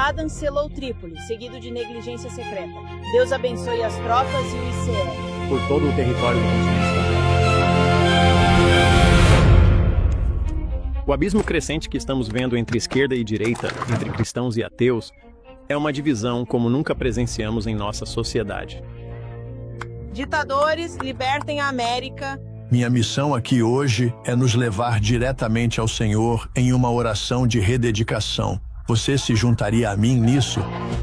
Adams selou Trípoli, seguido de negligência secreta. Deus abençoe as tropas e o ICE. Por todo o território do continente. O abismo crescente que estamos vendo entre esquerda e direita, entre cristãos e ateus, é uma divisão como nunca presenciamos em nossa sociedade. Ditadores, libertem a América. Minha missão aqui hoje é nos levar diretamente ao Senhor em uma oração de rededicação. Você se juntaria a mim nisso?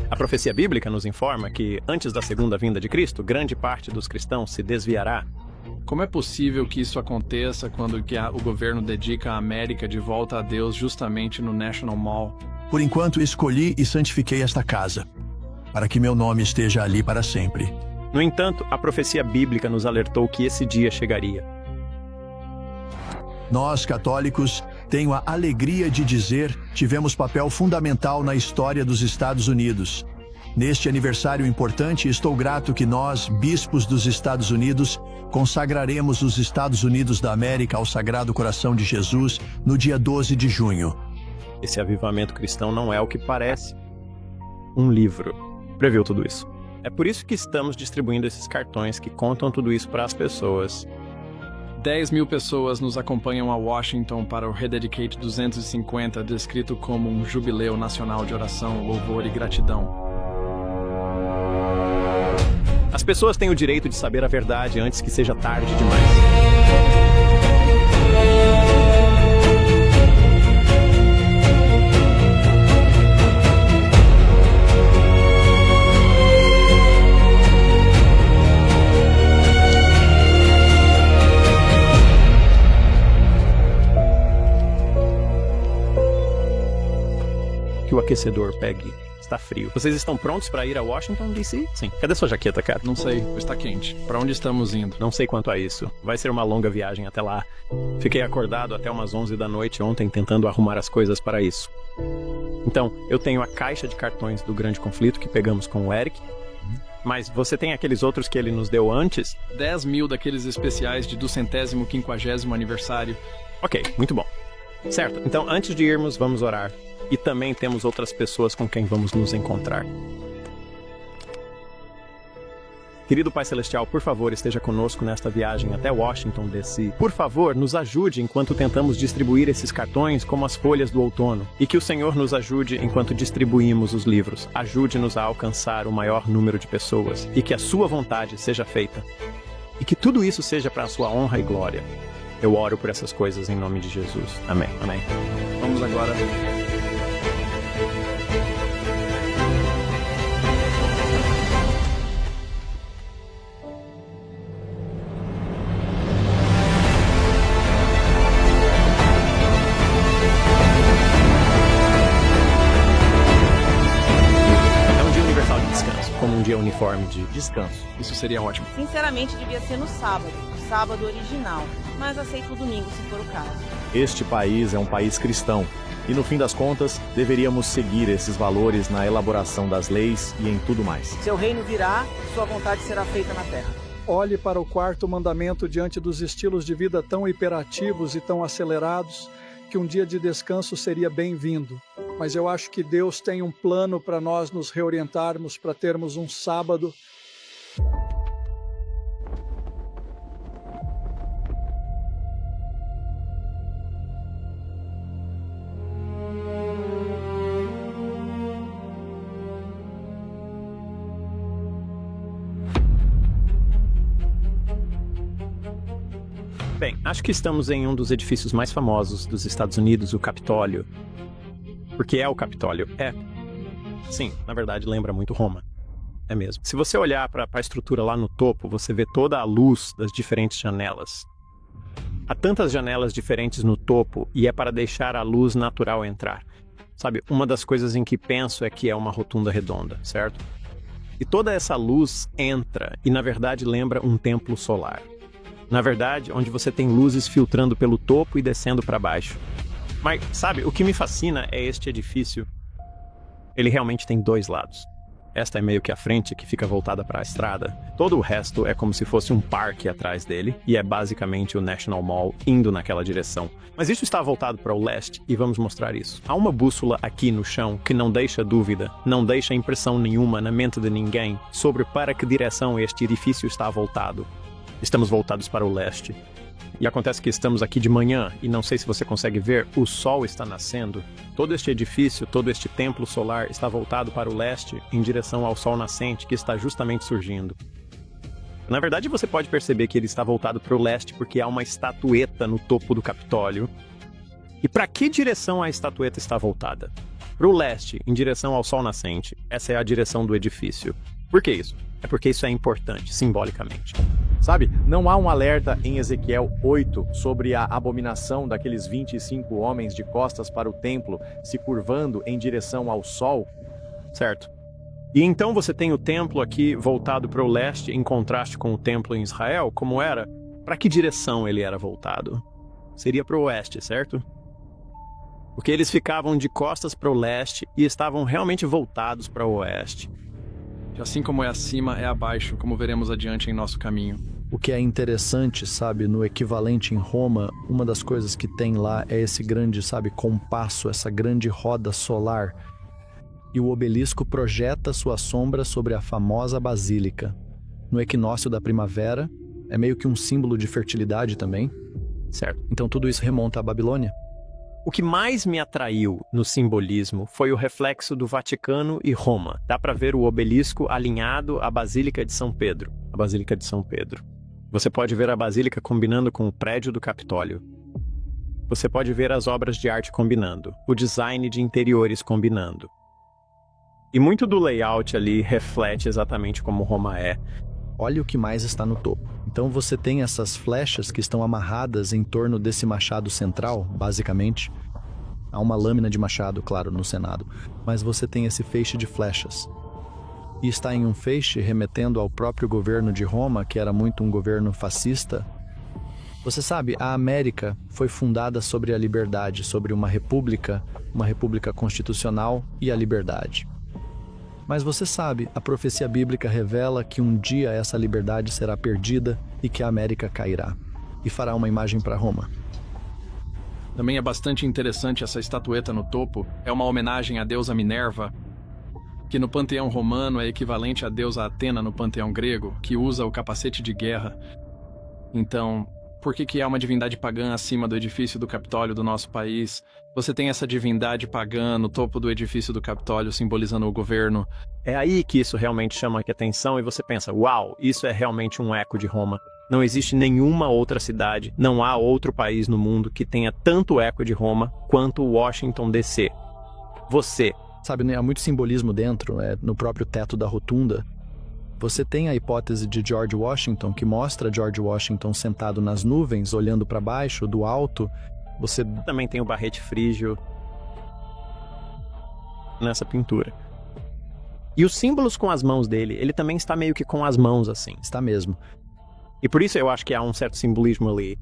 A profecia bíblica nos informa que, antes da segunda vinda de Cristo, grande parte dos cristãos se desviará. Como é possível que isso aconteça quando o governo dedica a América de volta a Deus justamente no National Mall? Por enquanto escolhi e santifiquei esta casa, para que meu nome esteja ali para sempre. No entanto, a profecia bíblica nos alertou que esse dia chegaria. Nós, católicos, tenho a alegria de dizer, tivemos papel fundamental na história dos Estados Unidos. Neste aniversário importante, estou grato que nós, bispos dos Estados Unidos, consagraremos os Estados Unidos da América ao Sagrado Coração de Jesus no dia 12 de junho. Esse avivamento cristão não é o que parece. Um livro previu tudo isso. É por isso que estamos distribuindo esses cartões que contam tudo isso para as pessoas. 10.000 pessoas nos acompanham a Washington para o Rededicate 250, descrito como um jubileu nacional de oração, louvor e gratidão. As pessoas têm o direito de saber a verdade antes que seja tarde demais. Que o aquecedor pegue. Está frio. Vocês estão prontos para ir a Washington, D.C.? Sim. Cadê sua jaqueta, cara? Não sei, está quente. Para onde estamos indo? Não sei quanto a isso. Vai ser uma longa viagem até lá. Fiquei acordado até umas 11 da noite ontem tentando arrumar as coisas para isso. Então, eu tenho a caixa de cartões do grande conflito que pegamos com o Eric. Mas você tem aqueles outros que ele nos deu antes? 10.000 daqueles especiais de 250º aniversário. Ok, muito bom. Certo, então antes de irmos, vamos orar. E também temos outras pessoas com quem vamos nos encontrar. Querido Pai Celestial, por favor, esteja conosco nesta viagem até Washington, D.C. Por favor, nos ajude enquanto tentamos distribuir esses cartões como as folhas do outono. E que o Senhor nos ajude enquanto distribuímos os livros. Ajude-nos a alcançar o maior número de pessoas. E que a sua vontade seja feita. E que tudo isso seja para a sua honra e glória. Eu oro por essas coisas em nome de Jesus. Amém. Amém. Vamos agora. Como um dia uniforme de descanso. Isso seria ótimo. Sinceramente, devia ser no sábado, o sábado original, mas aceito o domingo se for o caso. Este país é um país cristão e, no fim das contas, deveríamos seguir esses valores na elaboração das leis e em tudo mais. Seu reino virá, sua vontade será feita na terra. Olhe para o quarto mandamento diante dos estilos de vida tão hiperativos e tão acelerados que um dia de descanso seria bem-vindo. Mas eu acho que Deus tem um plano para nós nos reorientarmos, para termos um sábado. Bem, acho que estamos em um dos edifícios mais famosos dos Estados Unidos, o Capitólio. Porque é o Capitólio. É. Sim, na verdade lembra muito Roma. É mesmo. Se você olhar para a estrutura lá no topo, você vê toda a luz das diferentes janelas. Há tantas janelas diferentes no topo e é para deixar a luz natural entrar. Sabe, uma das coisas em que penso é que é uma rotunda redonda, certo? E toda essa luz entra e na verdade lembra um templo solar. Na verdade, onde você tem luzes filtrando pelo topo e descendo para baixo. Mas, sabe, o que me fascina é este edifício. Ele realmente tem dois lados. Esta é meio que a frente que fica voltada para a estrada. Todo o resto é como se fosse um parque atrás dele, e é basicamente o National Mall indo naquela direção. Mas isso está voltado para o leste, e vamos mostrar isso. Há uma bússola aqui no chão que não deixa dúvida, não deixa impressão nenhuma na mente de ninguém sobre para que direção este edifício está voltado. Estamos voltados para o leste. E acontece que estamos aqui de manhã, e não sei se você consegue ver, o sol está nascendo. Todo este edifício, todo este templo solar está voltado para o leste, em direção ao sol nascente que está justamente surgindo. Na verdade, você pode perceber que ele está voltado para o leste porque há uma estatueta no topo do Capitólio. E para que direção a estatueta está voltada? Para o leste, em direção ao sol nascente. Essa é a direção do edifício. Por que isso? É porque isso é importante, simbolicamente. Sabe, não há um alerta em Ezequiel 8 sobre a abominação daqueles 25 homens de costas para o templo se curvando em direção ao sol? Certo. E então você tem o templo aqui voltado para o leste em contraste com o templo em Israel, como era? Para que direção ele era voltado? Seria para o oeste, certo? Porque eles ficavam de costas para o leste e estavam realmente voltados para o oeste. Assim como é acima, é abaixo, como veremos adiante em nosso caminho. O que é interessante, sabe, no equivalente em Roma, uma das coisas que tem lá é esse grande, sabe, compasso, essa grande roda solar. E o obelisco projeta sua sombra sobre a famosa basílica. No equinócio da primavera, é meio que um símbolo de fertilidade também. Certo. Então tudo isso remonta à Babilônia. O que mais me atraiu no simbolismo foi o reflexo do Vaticano e Roma. Dá para ver o obelisco alinhado à Basílica de São Pedro. A Basílica de São Pedro. Você pode ver a Basílica combinando com o prédio do Capitólio. Você pode ver as obras de arte combinando, o design de interiores combinando. E muito do layout ali reflete exatamente como Roma é. Olha o que mais está no topo. Então você tem essas flechas que estão amarradas em torno desse machado central, basicamente. Há uma lâmina de machado, claro, no Senado. Mas você tem esse feixe de flechas. E está em um feixe remetendo ao próprio governo de Roma, que era muito um governo fascista. Você sabe, a América foi fundada sobre a liberdade, sobre uma república constitucional e a liberdade. Mas você sabe, a profecia bíblica revela que um dia essa liberdade será perdida e que a América cairá e fará uma imagem para Roma. Também é bastante interessante essa estatueta no topo. É uma homenagem à deusa Minerva, que no panteão romano é equivalente à deusa Atena no panteão grego, que usa o capacete de guerra. Então, por que há uma divindade pagã acima do edifício do Capitólio do nosso país? Você tem essa divindade pagã no topo do edifício do Capitólio, simbolizando o governo. É aí que isso realmente chama a atenção e você pensa, uau, isso é realmente um eco de Roma. Não existe nenhuma outra cidade, não há outro país no mundo que tenha tanto eco de Roma quanto Washington DC. Você. Sabe, né, há muito simbolismo dentro, no próprio teto da rotunda. Você tem a hipótese de George Washington, que mostra George Washington sentado nas nuvens, olhando para baixo, do alto. Você também tem o barrete frígio nessa pintura. E os símbolos com as mãos dele, ele também está meio que com as mãos assim. Está mesmo. E por isso eu acho que há um certo simbolismo ali.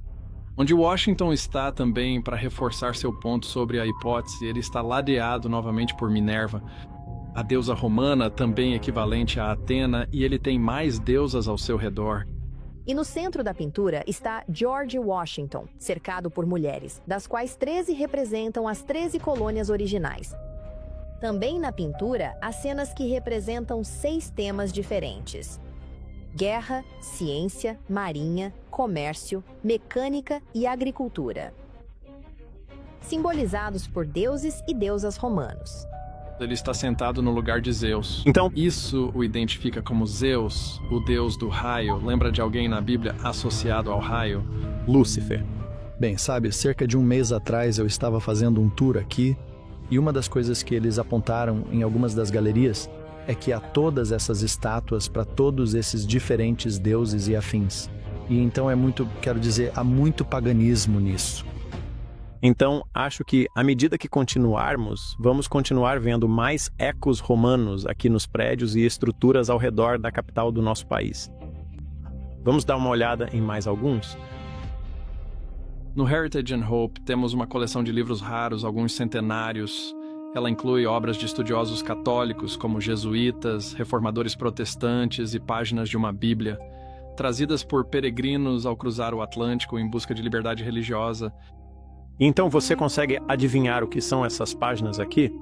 Onde Washington está também, para reforçar seu ponto sobre a hipótese, ele está ladeado novamente por Minerva, a deusa romana, também equivalente a Atena, e ele tem mais deusas ao seu redor. E no centro da pintura está George Washington, cercado por mulheres, das quais 13 representam as 13 colônias originais. Também na pintura, há cenas que representam 6 temas diferentes: guerra, ciência, marinha, comércio, mecânica e agricultura, simbolizados por deuses e deusas romanos. Ele está sentado no lugar de Zeus. Então, isso o identifica como Zeus, o deus do raio. Lembra de alguém na Bíblia associado ao raio? Lúcifer. Bem, sabe, cerca de um mês atrás eu estava fazendo um tour aqui e uma das coisas que eles apontaram em algumas das galerias é que há todas essas estátuas para todos esses diferentes deuses e afins. E então há muito paganismo nisso. Então, acho que, à medida que continuarmos, vamos continuar vendo mais ecos romanos aqui nos prédios e estruturas ao redor da capital do nosso país. Vamos dar uma olhada em mais alguns? No Heritage and Hope, temos uma coleção de livros raros, alguns centenários. Ela inclui obras de estudiosos católicos, como jesuítas, reformadores protestantes e páginas de uma Bíblia, trazidas por peregrinos ao cruzar o Atlântico em busca de liberdade religiosa. Então você consegue adivinhar o que são essas páginas aqui?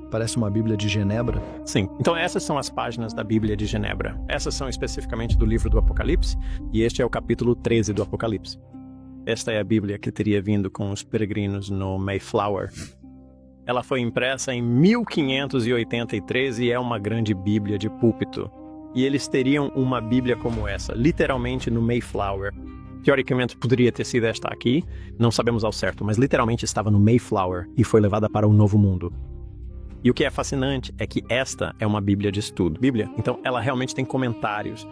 Parece uma Bíblia de Genebra. Sim. Então essas são as páginas da Bíblia de Genebra. Essas são especificamente do livro do Apocalipse, e este é o capítulo 13 do Apocalipse. Esta é a Bíblia que teria vindo com os peregrinos no Mayflower. Ela foi impressa em 1583 e é uma grande Bíblia de púlpito. E eles teriam uma Bíblia como essa, literalmente no Mayflower. Teoricamente poderia ter sido esta aqui, não sabemos ao certo, mas literalmente estava no Mayflower e foi levada para o Novo Mundo. E o que é fascinante é que esta é uma Bíblia de estudo. Bíblia, então, ela realmente tem comentários.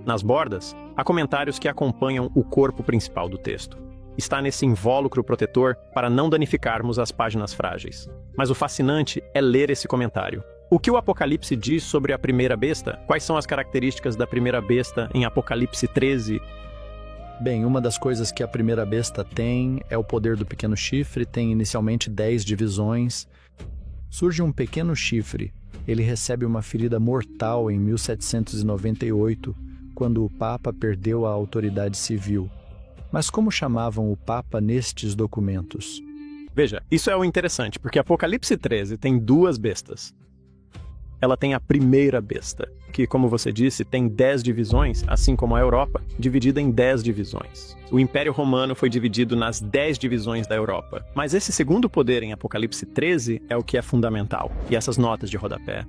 Nas bordas, há comentários que acompanham o corpo principal do texto. Está nesse invólucro protetor para não danificarmos as páginas frágeis. Mas o fascinante é ler esse comentário. O que o Apocalipse diz sobre a primeira besta? Quais são as características da primeira besta em Apocalipse 13? Bem, uma das coisas que a primeira besta tem é o poder do pequeno chifre, tem inicialmente 10 divisões. Surge um pequeno chifre, ele recebe uma ferida mortal em 1798, quando o Papa perdeu a autoridade civil. Mas como chamavam o Papa nestes documentos? Veja, isso é o interessante, porque Apocalipse 13 tem duas bestas. Ela tem a primeira besta, que, como você disse, tem 10 divisões, assim como a Europa, dividida em 10 divisões. O Império Romano foi dividido nas 10 divisões da Europa. Mas esse segundo poder em Apocalipse 13 é o que é fundamental. E essas notas de rodapé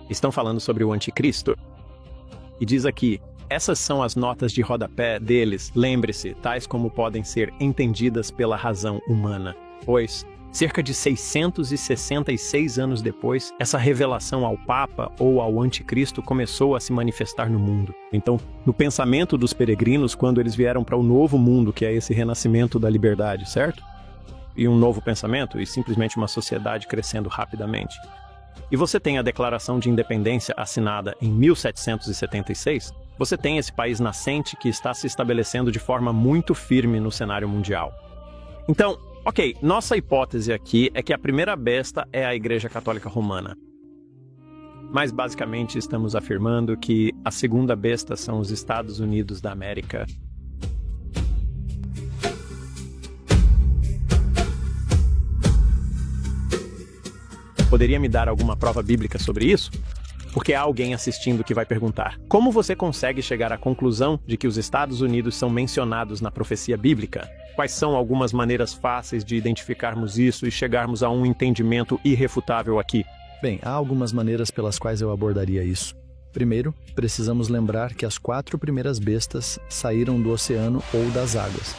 estão falando sobre o Anticristo. E diz aqui, essas são as notas de rodapé deles, lembre-se, tais como podem ser entendidas pela razão humana. Pois, cerca de 666 anos depois, essa revelação ao Papa ou ao Anticristo começou a se manifestar no mundo. Então, no pensamento dos peregrinos, quando eles vieram para o novo mundo, que é esse renascimento da liberdade, certo? E um novo pensamento e simplesmente uma sociedade crescendo rapidamente. E você tem a Declaração de Independência assinada em 1776, você tem esse país nascente que está se estabelecendo de forma muito firme no cenário mundial. Então, ok, nossa hipótese aqui é que a primeira besta é a Igreja Católica Romana. Mas basicamente estamos afirmando que a segunda besta são os Estados Unidos da América. Poderia me dar alguma prova bíblica sobre isso? Porque há alguém assistindo que vai perguntar: como você consegue chegar à conclusão de que os Estados Unidos são mencionados na profecia bíblica? Quais são algumas maneiras fáceis de identificarmos isso e chegarmos a um entendimento irrefutável aqui? Bem, há algumas maneiras pelas quais eu abordaria isso. Primeiro, precisamos lembrar que as 4 primeiras bestas saíram do oceano ou das águas.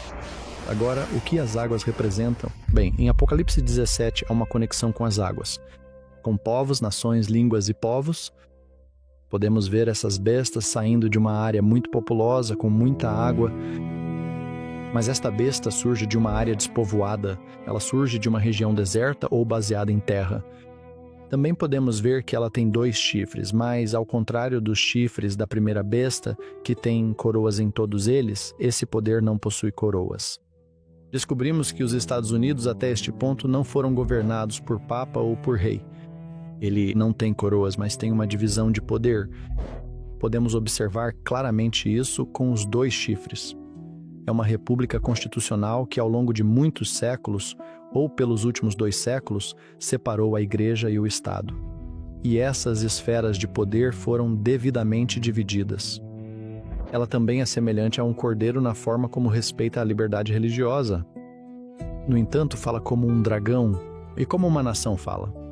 Agora, o que as águas representam? Bem, em Apocalipse 17 há uma conexão com as águas. Com povos, nações, línguas e povos, podemos ver essas bestas saindo de uma área muito populosa, com muita água. Mas esta besta surge de uma área despovoada, ela surge de uma região deserta ou baseada em terra. Também podemos ver que ela tem 2 chifres, mas ao contrário dos chifres da primeira besta, que tem coroas em todos eles, esse poder não possui coroas. Descobrimos que os Estados Unidos até este ponto não foram governados por papa ou por rei. Ele não tem coroas, mas tem uma divisão de poder. Podemos observar claramente isso com os 2 chifres. É uma república constitucional que ao longo de muitos séculos, ou pelos últimos 2 séculos, separou a Igreja e o Estado. E essas esferas de poder foram devidamente divididas. Ela também é semelhante a um cordeiro na forma como respeita a liberdade religiosa. No entanto, fala como um dragão, e como uma nação fala.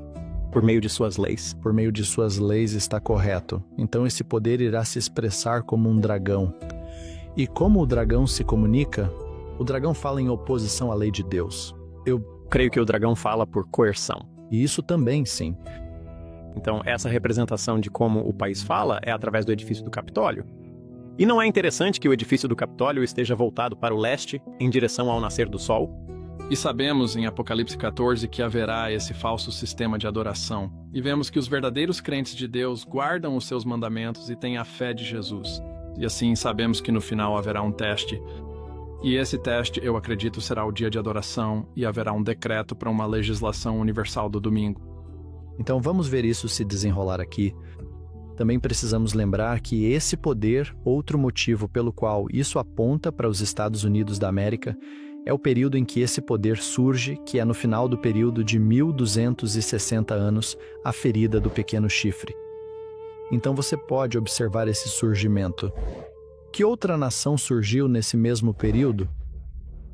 Por meio de suas leis. Por meio de suas leis está correto. Então esse poder irá se expressar como um dragão. E como o dragão se comunica? O dragão fala em oposição à lei de Deus. Eu creio que o dragão fala por coerção. E isso também, sim. Então, essa representação de como o país fala é através do edifício do Capitólio. E não é interessante que o edifício do Capitólio esteja voltado para o leste, em direção ao nascer do sol? E sabemos em Apocalipse 14 que haverá esse falso sistema de adoração. E vemos que os verdadeiros crentes de Deus guardam os seus mandamentos e têm a fé de Jesus. E assim sabemos que no final haverá um teste. E esse teste, eu acredito, será o dia de adoração e haverá um decreto para uma legislação universal do domingo. Então vamos ver isso se desenrolar aqui. Também precisamos lembrar que esse poder, outro motivo pelo qual isso aponta para os Estados Unidos da América, é o período em que esse poder surge, que é no final do período de 1260 anos, a ferida do pequeno chifre. Então você pode observar esse surgimento. Que outra nação surgiu nesse mesmo período?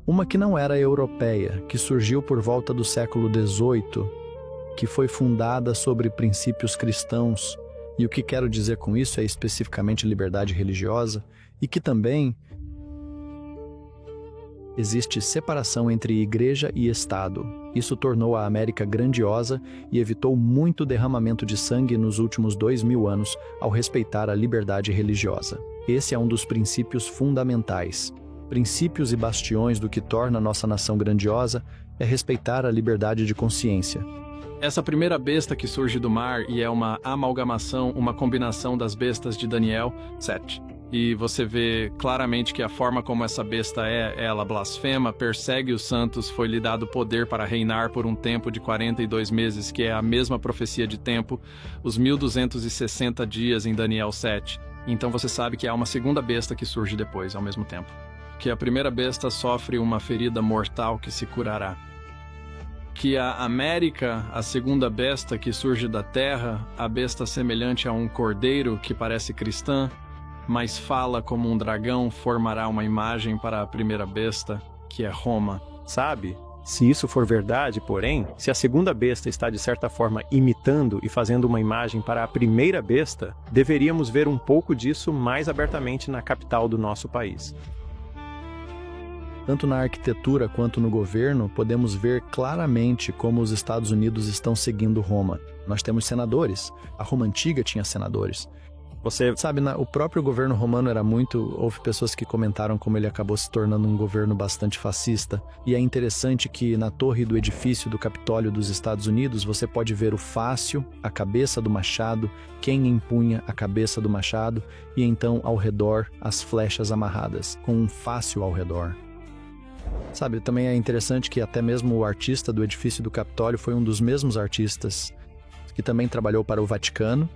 Uma que não era europeia, que surgiu por volta do século XVIII, que foi fundada sobre princípios cristãos, e o que quero dizer com isso é especificamente liberdade religiosa, e que também existe separação entre igreja e Estado. Isso tornou a América grandiosa e evitou muito derramamento de sangue nos últimos 2000 anos ao respeitar a liberdade religiosa. Esse é um dos princípios fundamentais. Princípios e bastiões do que torna nossa nação grandiosa é respeitar a liberdade de consciência. Essa primeira besta que surge do mar e é uma amalgamação, uma combinação das bestas de Daniel 7. E você vê claramente que a forma como essa besta ela blasfema, persegue os santos, foi-lhe dado poder para reinar por um tempo de 42 meses, que é a mesma profecia de tempo, os 1260 dias em Daniel 7. Então você sabe que há uma segunda besta que surge depois, ao mesmo tempo. Que a primeira besta sofre uma ferida mortal que se curará. Que a América, a segunda besta que surge da terra, a besta semelhante a um cordeiro que parece cristã, mas fala como um dragão, formará uma imagem para a primeira besta, que é Roma. Sabe? Se isso for verdade, porém, se a segunda besta está de certa forma imitando e fazendo uma imagem para a primeira besta, deveríamos ver um pouco disso mais abertamente na capital do nosso país. Tanto na arquitetura quanto no governo, podemos ver claramente como os Estados Unidos estão seguindo Roma. Nós temos senadores. A Roma antiga tinha senadores. Você sabe, o próprio governo romano era muito... Houve pessoas que comentaram como ele acabou se tornando um governo bastante fascista. E é interessante que na torre do edifício do Capitólio dos Estados Unidos, você pode ver o fácio, a cabeça do machado, quem empunha a cabeça do machado, e então ao redor as flechas amarradas, com um fácio ao redor. Sabe, também é interessante que até mesmo o artista do edifício do Capitólio foi um dos mesmos artistas que também trabalhou para o Vaticano.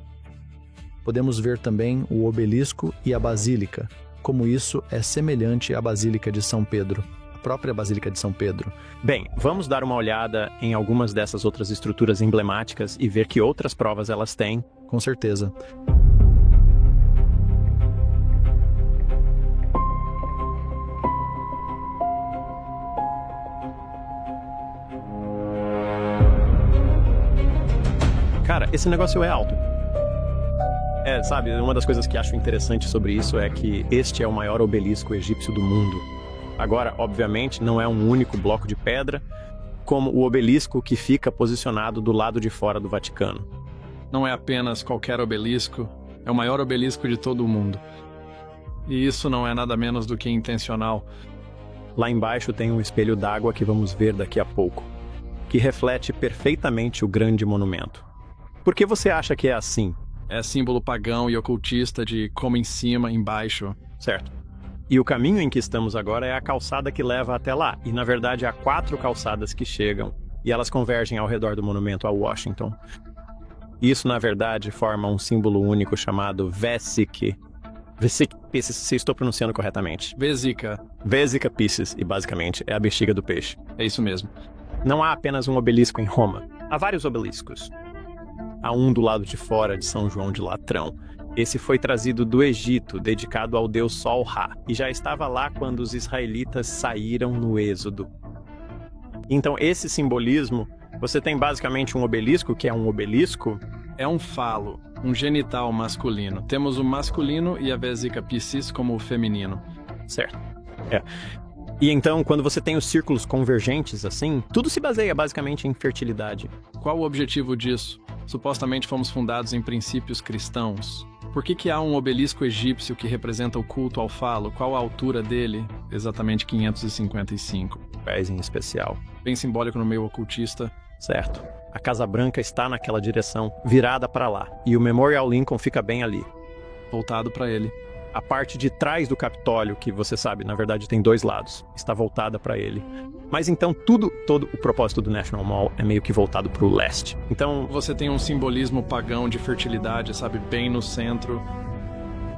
Podemos ver também o obelisco e a basílica, como isso é semelhante à Basílica de São Pedro, a própria Basílica de São Pedro. Bem, vamos dar uma olhada em algumas dessas outras estruturas emblemáticas e ver que outras provas elas têm. Com certeza. Cara, esse negócio é alto. Sabe, uma das coisas que acho interessante sobre isso é que este é o maior obelisco egípcio do mundo. Agora, obviamente, não é um único bloco de pedra, como o obelisco que fica posicionado do lado de fora do Vaticano. Não é apenas qualquer obelisco, é o maior obelisco de todo o mundo. E isso não é nada menos do que intencional. Lá embaixo tem um espelho d'água que vamos ver daqui a pouco, que reflete perfeitamente o grande monumento. Por que você acha que é assim? É símbolo pagão e ocultista de como em cima, embaixo. Certo. E o caminho em que estamos agora é a calçada que leva até lá. E, na verdade, há 4 calçadas que chegam. E elas convergem ao redor do monumento a Washington. Isso, na verdade, forma um símbolo único chamado Vesica Pisces, se estou pronunciando corretamente. Vesica Pisces, e basicamente é a bexiga do peixe. É isso mesmo. Não há apenas um obelisco em Roma. Há vários obeliscos. Há um do lado de fora de São João de Latrão. Esse foi trazido do Egito, dedicado ao deus Sol-Ra, e já estava lá quando os israelitas saíram no Êxodo. Então, esse simbolismo, você tem basicamente um obelisco, que é um obelisco. É um falo, um genital masculino. Temos o masculino e a Vesica Piscis como o feminino. Certo. E então, quando você tem os círculos convergentes assim, tudo se baseia basicamente em fertilidade. Qual o objetivo disso? Supostamente fomos fundados em princípios cristãos. Por que há um obelisco egípcio que representa o culto ao falo? Qual a altura dele? Exatamente 555. Pés em especial. Bem simbólico no meio ocultista. Certo. A Casa Branca está naquela direção, virada para lá. E o Memorial Lincoln fica bem ali. Voltado para ele. A parte de trás do Capitólio, que você sabe, na verdade tem 2 lados, está voltada para ele. Mas então todo o propósito do National Mall é meio que voltado para o leste. Então Você tem um simbolismo pagão de fertilidade, sabe, bem no centro.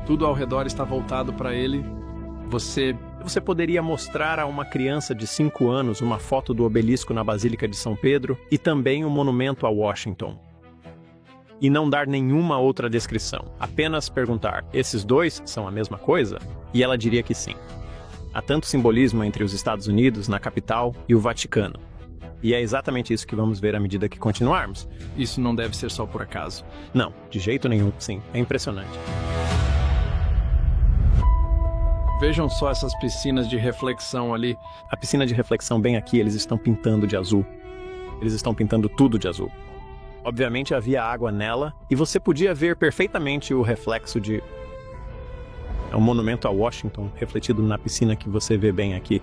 Tudo ao redor está voltado para ele. Você poderia mostrar a uma criança de 5 anos uma foto do obelisco na Basílica de São Pedro e também um monumento a Washington. E não dar nenhuma outra descrição. Apenas perguntar, esses 2 são a mesma coisa? E ela diria que sim. Há tanto simbolismo entre os Estados Unidos, na capital, e o Vaticano. E é exatamente isso que vamos ver à medida que continuarmos. Isso não deve ser só por acaso. Não, de jeito nenhum, sim. É impressionante. Vejam só essas piscinas de reflexão ali. A piscina de reflexão bem aqui, eles estão pintando de azul. Eles estão pintando tudo de azul. Obviamente havia água nela e você podia ver perfeitamente o reflexo de... É um monumento a Washington refletido na piscina que você vê bem aqui.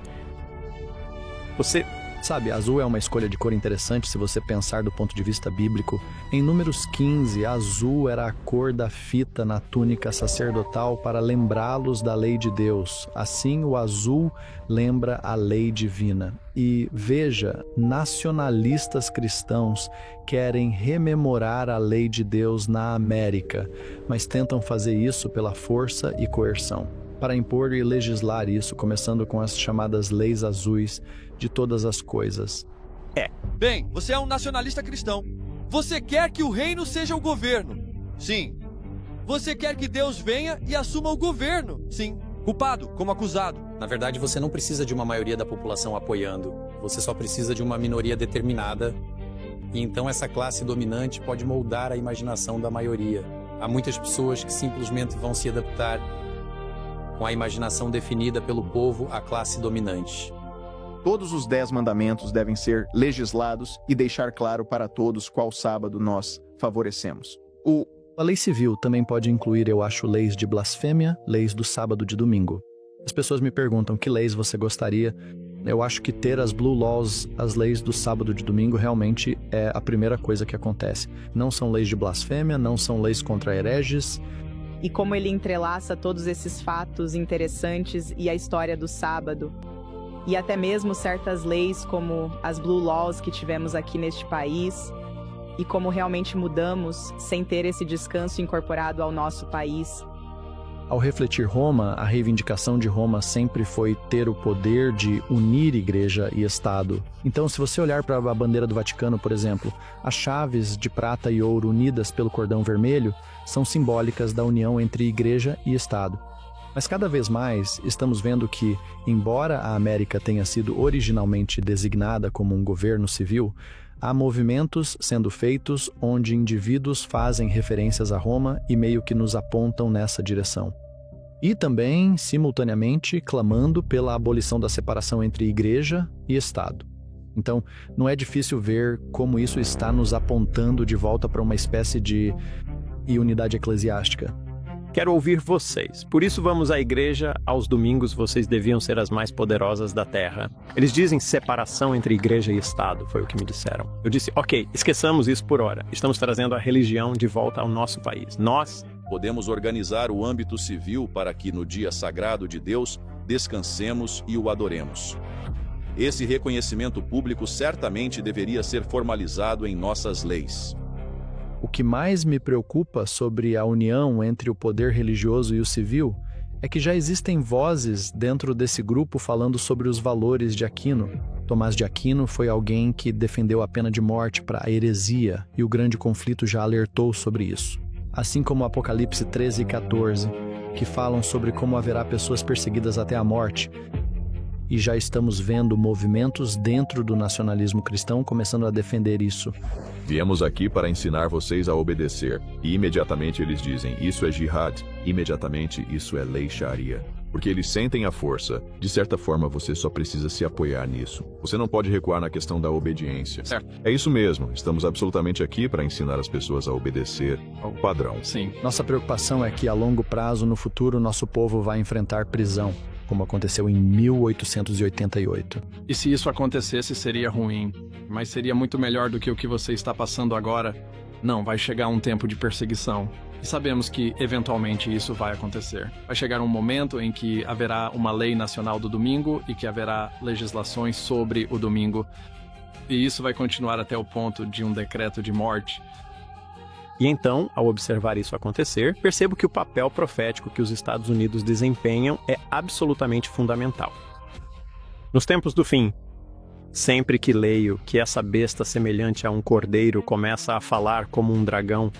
Sabe, azul é uma escolha de cor interessante se você pensar do ponto de vista bíblico. Em Números 15, azul era a cor da fita na túnica sacerdotal para lembrá-los da lei de Deus. Assim, o azul lembra a lei divina. E veja, nacionalistas cristãos querem rememorar a lei de Deus na América, mas tentam fazer isso pela força e coerção, para impor e legislar isso, começando com as chamadas leis azuis de todas as coisas. Bem, você é um nacionalista cristão. Você quer que o reino seja o governo. Sim. Você quer que Deus venha e assuma o governo. Sim. Culpado, como acusado. Na verdade, você não precisa de uma maioria da população apoiando. Você só precisa de uma minoria determinada. E então essa classe dominante pode moldar a imaginação da maioria. Há muitas pessoas que simplesmente vão se adaptar com a imaginação definida pelo povo à classe dominante. Todos os 10 mandamentos devem ser legislados e deixar claro para todos qual sábado nós favorecemos. A lei civil também pode incluir, eu acho, leis de blasfêmia, leis do sábado de domingo. As pessoas me perguntam que leis você gostaria. Eu acho que ter as Blue Laws, as leis do sábado de domingo, realmente é a primeira coisa que acontece. Não são leis de blasfêmia, não são leis contra hereges. E como ele entrelaça todos esses fatos interessantes e a história do sábado. E até mesmo certas leis como as Blue Laws que tivemos aqui neste país. E como realmente mudamos sem ter esse descanso incorporado ao nosso país. Ao refletir Roma, a reivindicação de Roma sempre foi ter o poder de unir igreja e Estado. Então, se você olhar para a bandeira do Vaticano, por exemplo, as chaves de prata e ouro unidas pelo cordão vermelho são simbólicas da união entre igreja e Estado. Mas cada vez mais estamos vendo que, embora a América tenha sido originalmente designada como um governo civil, há movimentos sendo feitos onde indivíduos fazem referências a Roma e meio que nos apontam nessa direção. E também, simultaneamente, clamando pela abolição da separação entre igreja e Estado. Então, não é difícil ver como isso está nos apontando de volta para uma espécie de unidade eclesiástica. Quero ouvir vocês. Por isso vamos à igreja. Aos domingos vocês deviam ser as mais poderosas da terra. Eles dizem separação entre igreja e Estado, foi o que me disseram. Eu disse, ok, esqueçamos isso por hora. Estamos trazendo a religião de volta ao nosso país. Nós podemos organizar o âmbito civil para que no dia sagrado de Deus descansemos e o adoremos. Esse reconhecimento público certamente deveria ser formalizado em nossas leis. O que mais me preocupa sobre a união entre o poder religioso e o civil é que já existem vozes dentro desse grupo falando sobre os valores de Aquino. Tomás de Aquino foi alguém que defendeu a pena de morte para a heresia e o grande conflito já alertou sobre isso. Assim como Apocalipse 13 e 14, que falam sobre como haverá pessoas perseguidas até a morte. E já estamos vendo movimentos dentro do nacionalismo cristão começando a defender isso. Viemos aqui para ensinar vocês a obedecer. E imediatamente eles dizem, isso é jihad. Imediatamente isso é lei sharia. Porque eles sentem a força. De certa forma, você só precisa se apoiar nisso. Você não pode recuar na questão da obediência. Certo. É isso mesmo. Estamos absolutamente aqui para ensinar as pessoas a obedecer ao padrão. Sim. Nossa preocupação é que a longo prazo, no futuro, nosso povo vai enfrentar prisão, como aconteceu em 1888. E se isso acontecesse, seria ruim. Mas seria muito melhor do que o que você está passando agora. Não, vai chegar um tempo de perseguição. E sabemos que, eventualmente, isso vai acontecer. Vai chegar um momento em que haverá uma lei nacional do domingo e que haverá legislações sobre o domingo. E isso vai continuar até o ponto de um decreto de morte. E então, ao observar isso acontecer, percebo que o papel profético que os Estados Unidos desempenham é absolutamente fundamental. Nos tempos do fim, sempre que leio que essa besta semelhante a um cordeiro começa a falar como um dragão,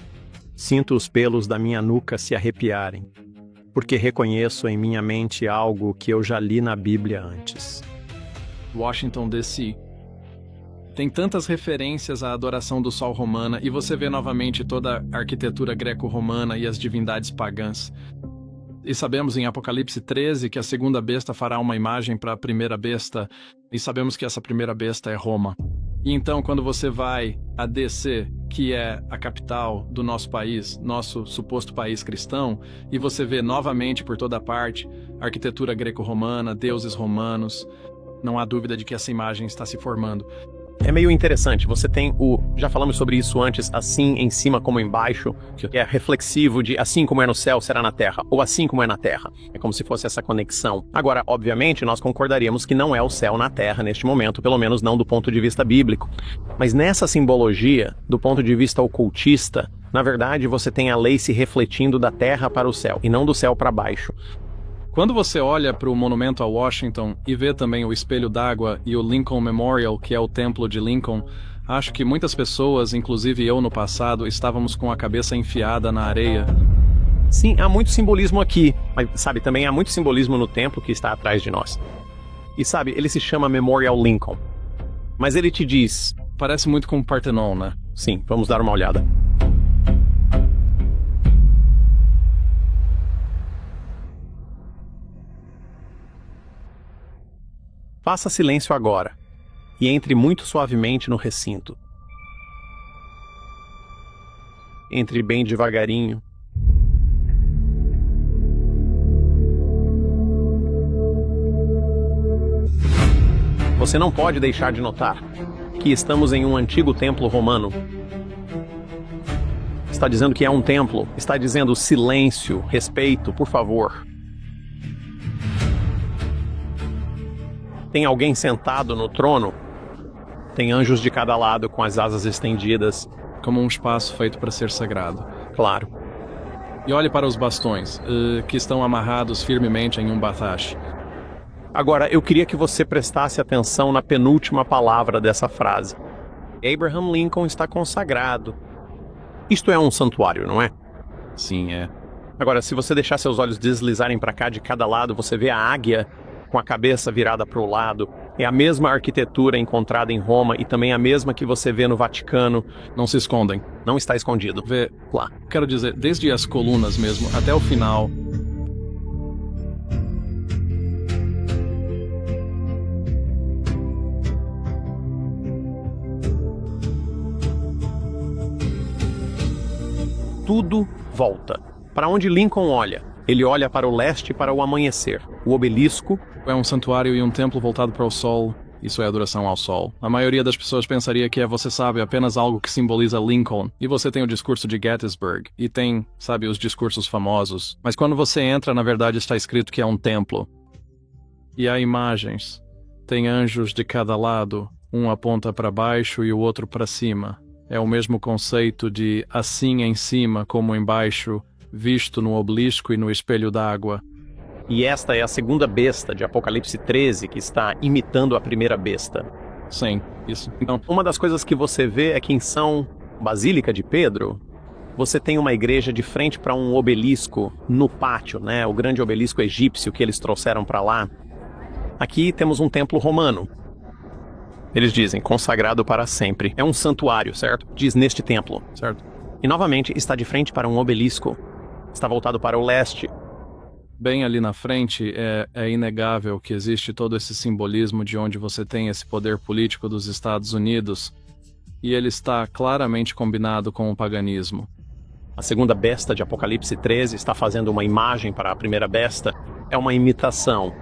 sinto os pelos da minha nuca se arrepiarem, porque reconheço em minha mente algo que eu já li na Bíblia antes. Washington, D.C. Tem tantas referências à adoração do sol romana e você vê novamente toda a arquitetura greco-romana e as divindades pagãs. E sabemos em Apocalipse 13 que a segunda besta fará uma imagem para a primeira besta e sabemos que essa primeira besta é Roma. E então quando você vai a DC, que é a capital do nosso país, nosso suposto país cristão, e você vê novamente por toda parte a arquitetura greco-romana, deuses romanos, não há dúvida de que essa imagem está se formando. É meio interessante, você tem já falamos sobre isso antes, assim em cima como embaixo, que é reflexivo de assim como é no céu, será na terra, ou assim como é na terra. É como se fosse essa conexão. Agora, obviamente, nós concordaríamos que não é o céu na terra neste momento, pelo menos não do ponto de vista bíblico. Mas nessa simbologia, do ponto de vista ocultista, na verdade você tem a lei se refletindo da terra para o céu, e não do céu para baixo. Quando você olha para o monumento a Washington e vê também o espelho d'água e o Lincoln Memorial, que é o templo de Lincoln, acho que muitas pessoas, inclusive eu no passado, estávamos com a cabeça enfiada na areia. Sim, há muito simbolismo aqui, mas sabe, também há muito simbolismo no templo que está atrás de nós. E sabe, ele se chama Memorial Lincoln, mas ele te diz... Parece muito com o Parthenon, né? Sim, vamos dar uma olhada. Faça silêncio agora e entre muito suavemente no recinto. Entre bem devagarinho. Você não pode deixar de notar que estamos em um antigo templo romano. Está dizendo que é um templo, está dizendo silêncio, respeito, por favor. Tem alguém sentado no trono? Tem anjos de cada lado com as asas estendidas. Como um espaço feito para ser sagrado. Claro. E olhe para os bastões, que estão amarrados firmemente em um batache. Agora, eu queria que você prestasse atenção na penúltima palavra dessa frase. Abraham Lincoln está consagrado. Isto é um santuário, não é? Sim, é. Agora, se você deixar seus olhos deslizarem para cá de cada lado, você vê a águia com a cabeça virada para o lado. É a mesma arquitetura encontrada em Roma e também a mesma que você vê no Vaticano. Não se escondem. Não está escondido. Vê lá. Quero dizer, desde as colunas mesmo até o final. Tudo volta. Para onde Lincoln olha? Ele olha para o leste e para o amanhecer. O obelisco é um santuário e um templo voltado para o sol. Isso é adoração ao sol. A maioria das pessoas pensaria que é, você sabe, apenas algo que simboliza Lincoln. E você tem o discurso de Gettysburg. E tem, sabe, os discursos famosos. Mas quando você entra, na verdade está escrito que é um templo. E há imagens. Tem anjos de cada lado. Um aponta para baixo e o outro para cima. É o mesmo conceito de assim em cima como embaixo, visto no obelisco e no espelho d'água. E esta é a segunda besta de Apocalipse 13 que está imitando a primeira besta. Sim, isso. Então, uma das coisas que você vê é que em São Basílica de Pedro, você tem uma igreja de frente para um obelisco no pátio, né? O grande obelisco egípcio que eles trouxeram para lá. Aqui temos um templo romano. Eles dizem, consagrado para sempre. É um santuário, certo? Diz neste templo, certo? E novamente está de frente para um obelisco. Está voltado para o leste. Bem ali na frente, é inegável que existe todo esse simbolismo de onde você tem esse poder político dos Estados Unidos. E ele está claramente combinado com o paganismo. A segunda besta de Apocalipse 13 está fazendo uma imagem para a primeira besta. É uma imitação.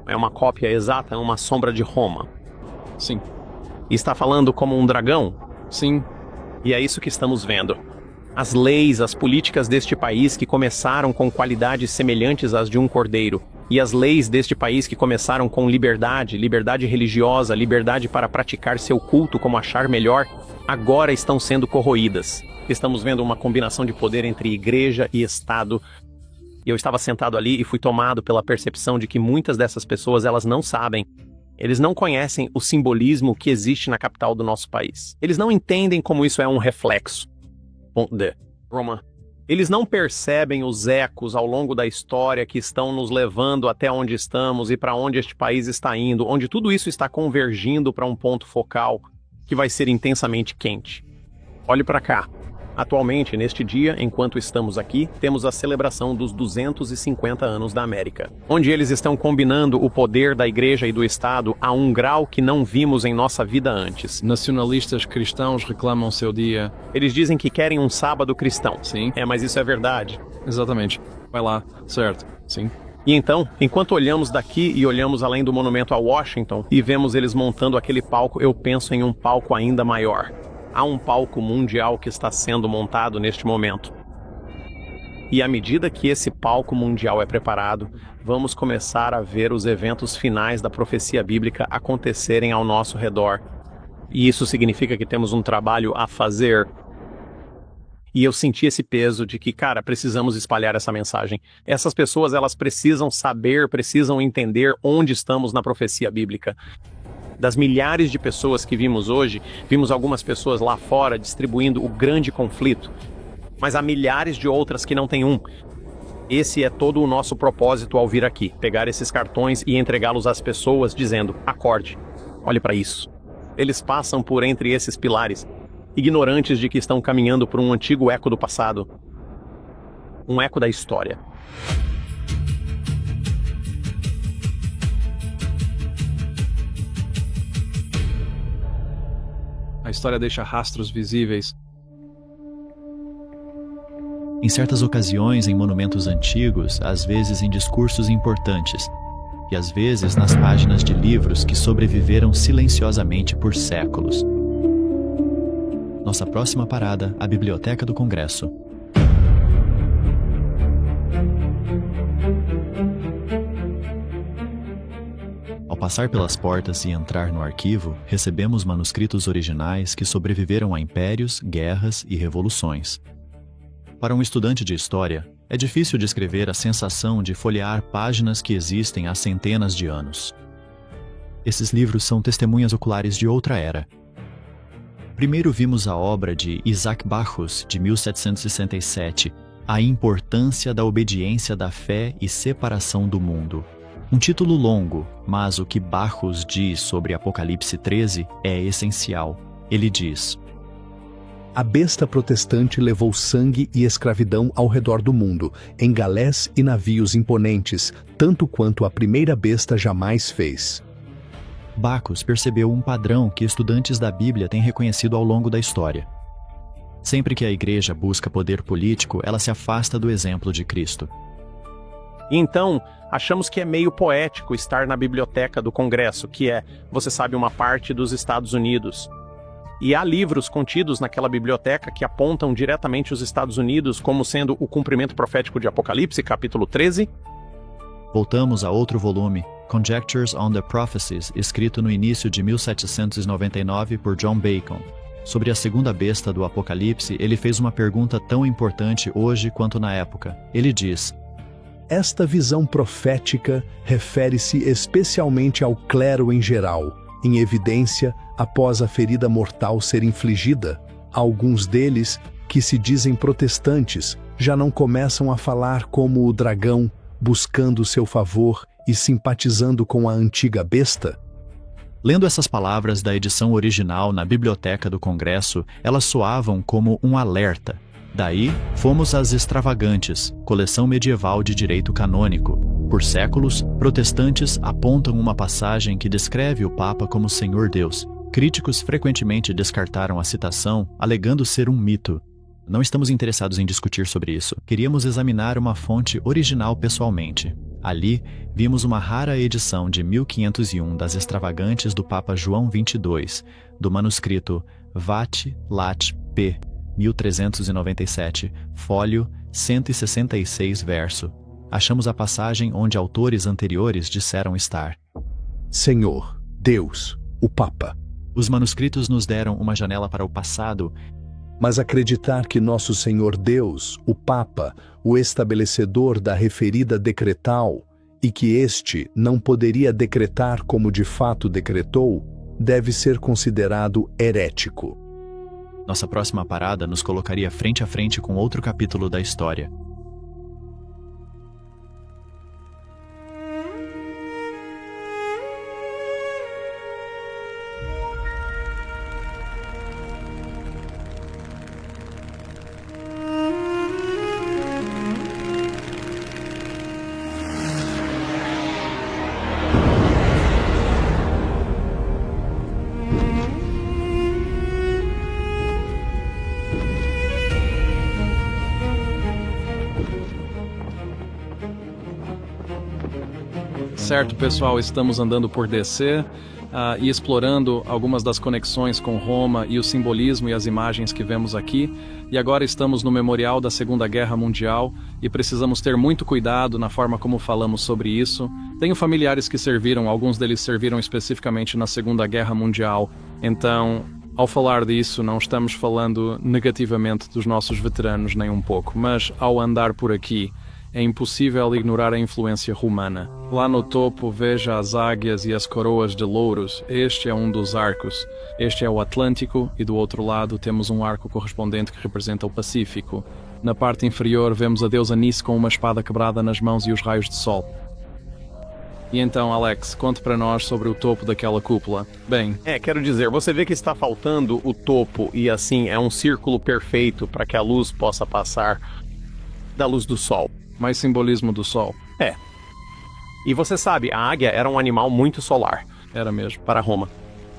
É uma cópia exata, é uma sombra de Roma. Sim. E está falando como um dragão? Sim. E é isso que estamos vendo. As leis, as políticas deste país que começaram com qualidades semelhantes às de um cordeiro, e as leis deste país que começaram com liberdade, liberdade religiosa, liberdade para praticar seu culto como achar melhor, agora estão sendo corroídas. Estamos vendo uma combinação de poder entre igreja e Estado. Eu estava sentado ali e fui tomado pela percepção de que muitas dessas pessoas, elas não sabem. Eles não conhecem o simbolismo que existe na capital do nosso país. Eles não entendem como isso é um reflexo. Ponto D. Roma. Eles não percebem os ecos ao longo da história que estão nos levando até onde estamos e para onde este país está indo, onde tudo isso está convergindo para um ponto focal que vai ser intensamente quente. Olhe para cá. Atualmente, neste dia, enquanto estamos aqui, temos a celebração dos 250 anos da América, onde eles estão combinando o poder da igreja e do Estado a um grau que não vimos em nossa vida antes. Nacionalistas cristãos reclamam seu dia. Eles dizem que querem um sábado cristão. Sim. Mas isso é verdade. Exatamente. Vai lá. Certo. Sim. E então, enquanto olhamos daqui e olhamos além do monumento a Washington e vemos eles montando aquele palco, eu penso em um palco ainda maior. Há um palco mundial que está sendo montado neste momento. E à medida que esse palco mundial é preparado, vamos começar a ver os eventos finais da profecia bíblica acontecerem ao nosso redor. E isso significa que temos um trabalho a fazer. E eu senti esse peso de que, cara, precisamos espalhar essa mensagem. Essas pessoas, elas precisam saber, precisam entender onde estamos na profecia bíblica. Das milhares de pessoas que vimos hoje, vimos algumas pessoas lá fora distribuindo o grande conflito. Mas há milhares de outras que não têm um. Esse é todo o nosso propósito ao vir aqui. Pegar esses cartões e entregá-los às pessoas dizendo, acorde, olhe para isso. Eles passam por entre esses pilares, ignorantes de que estão caminhando por um antigo eco do passado. Um eco da história. A história deixa rastros visíveis. Em certas ocasiões, em monumentos antigos, às vezes em discursos importantes, e às vezes nas páginas de livros que sobreviveram silenciosamente por séculos. Nossa próxima parada, a Biblioteca do Congresso. Ao passar pelas portas e entrar no arquivo, recebemos manuscritos originais que sobreviveram a impérios, guerras e revoluções. Para um estudante de história, é difícil descrever a sensação de folhear páginas que existem há centenas de anos. Esses livros são testemunhas oculares de outra era. Primeiro vimos a obra de Isaac Bacchus, de 1767, A Importância da Obediência da Fé e Separação do Mundo. Um título longo, mas o que Bacchus diz sobre Apocalipse 13 é essencial. Ele diz: A besta protestante levou sangue e escravidão ao redor do mundo, em galés e navios imponentes, tanto quanto a primeira besta jamais fez. Bacchus percebeu um padrão que estudantes da Bíblia têm reconhecido ao longo da história. Sempre que a igreja busca poder político, ela se afasta do exemplo de Cristo. Então, achamos que é meio poético estar na Biblioteca do Congresso, que é, você sabe, uma parte dos Estados Unidos. E há livros contidos naquela biblioteca que apontam diretamente os Estados Unidos como sendo o cumprimento profético de Apocalipse, capítulo 13. Voltamos a outro volume, Conjectures on the Prophecies, escrito no início de 1799 por John Bacon. Sobre a segunda besta do Apocalipse, ele fez uma pergunta tão importante hoje quanto na época. Ele diz: Esta visão profética refere-se especialmente ao clero em geral, em evidência após a ferida mortal ser infligida. Alguns deles, que se dizem protestantes, já não começam a falar como o dragão, buscando seu favor e simpatizando com a antiga besta? Lendo essas palavras da edição original na Biblioteca do Congresso, elas soavam como um alerta. Daí, fomos às Extravagantes, coleção medieval de direito canônico. Por séculos, protestantes apontam uma passagem que descreve o Papa como Senhor Deus. Críticos frequentemente descartaram a citação, alegando ser um mito. Não estamos interessados em discutir sobre isso. Queríamos examinar uma fonte original pessoalmente. Ali, vimos uma rara edição de 1501 das Extravagantes do Papa João XXII, do manuscrito Vat Lat P. 1397, fólio 166 verso. Achamos a passagem onde autores anteriores disseram estar. Senhor, Deus, o Papa. Os manuscritos nos deram uma janela para o passado, mas acreditar que nosso Senhor Deus, o Papa, o estabelecedor da referida decretal, e que este não poderia decretar como de fato decretou, deve ser considerado herético. Nossa próxima parada nos colocaria frente a frente com outro capítulo da história. Certo, pessoal, estamos andando por DC e explorando algumas das conexões com Roma e o simbolismo e as imagens que vemos aqui. E agora estamos no memorial da Segunda Guerra Mundial e precisamos ter muito cuidado na forma como falamos sobre isso. Tenho familiares que serviram, alguns deles serviram especificamente na Segunda Guerra Mundial. Então, ao falar disso, não estamos falando negativamente dos nossos veteranos nem um pouco, mas ao andar por aqui, é impossível ignorar a influência romana. Lá no topo, veja as águias e as coroas de louros. Este é um dos arcos. Este é o Atlântico e do outro lado temos um arco correspondente que representa o Pacífico. Na parte inferior vemos a deusa Nis com uma espada quebrada nas mãos e os raios de sol. E então, Alex, conte para nós sobre o topo daquela cúpula. Bem... quero dizer, você vê que está faltando o topo e assim é um círculo perfeito para que a luz possa passar da luz do sol. Mais simbolismo do sol. E você sabe, a águia era um animal muito solar. Era mesmo. Para Roma.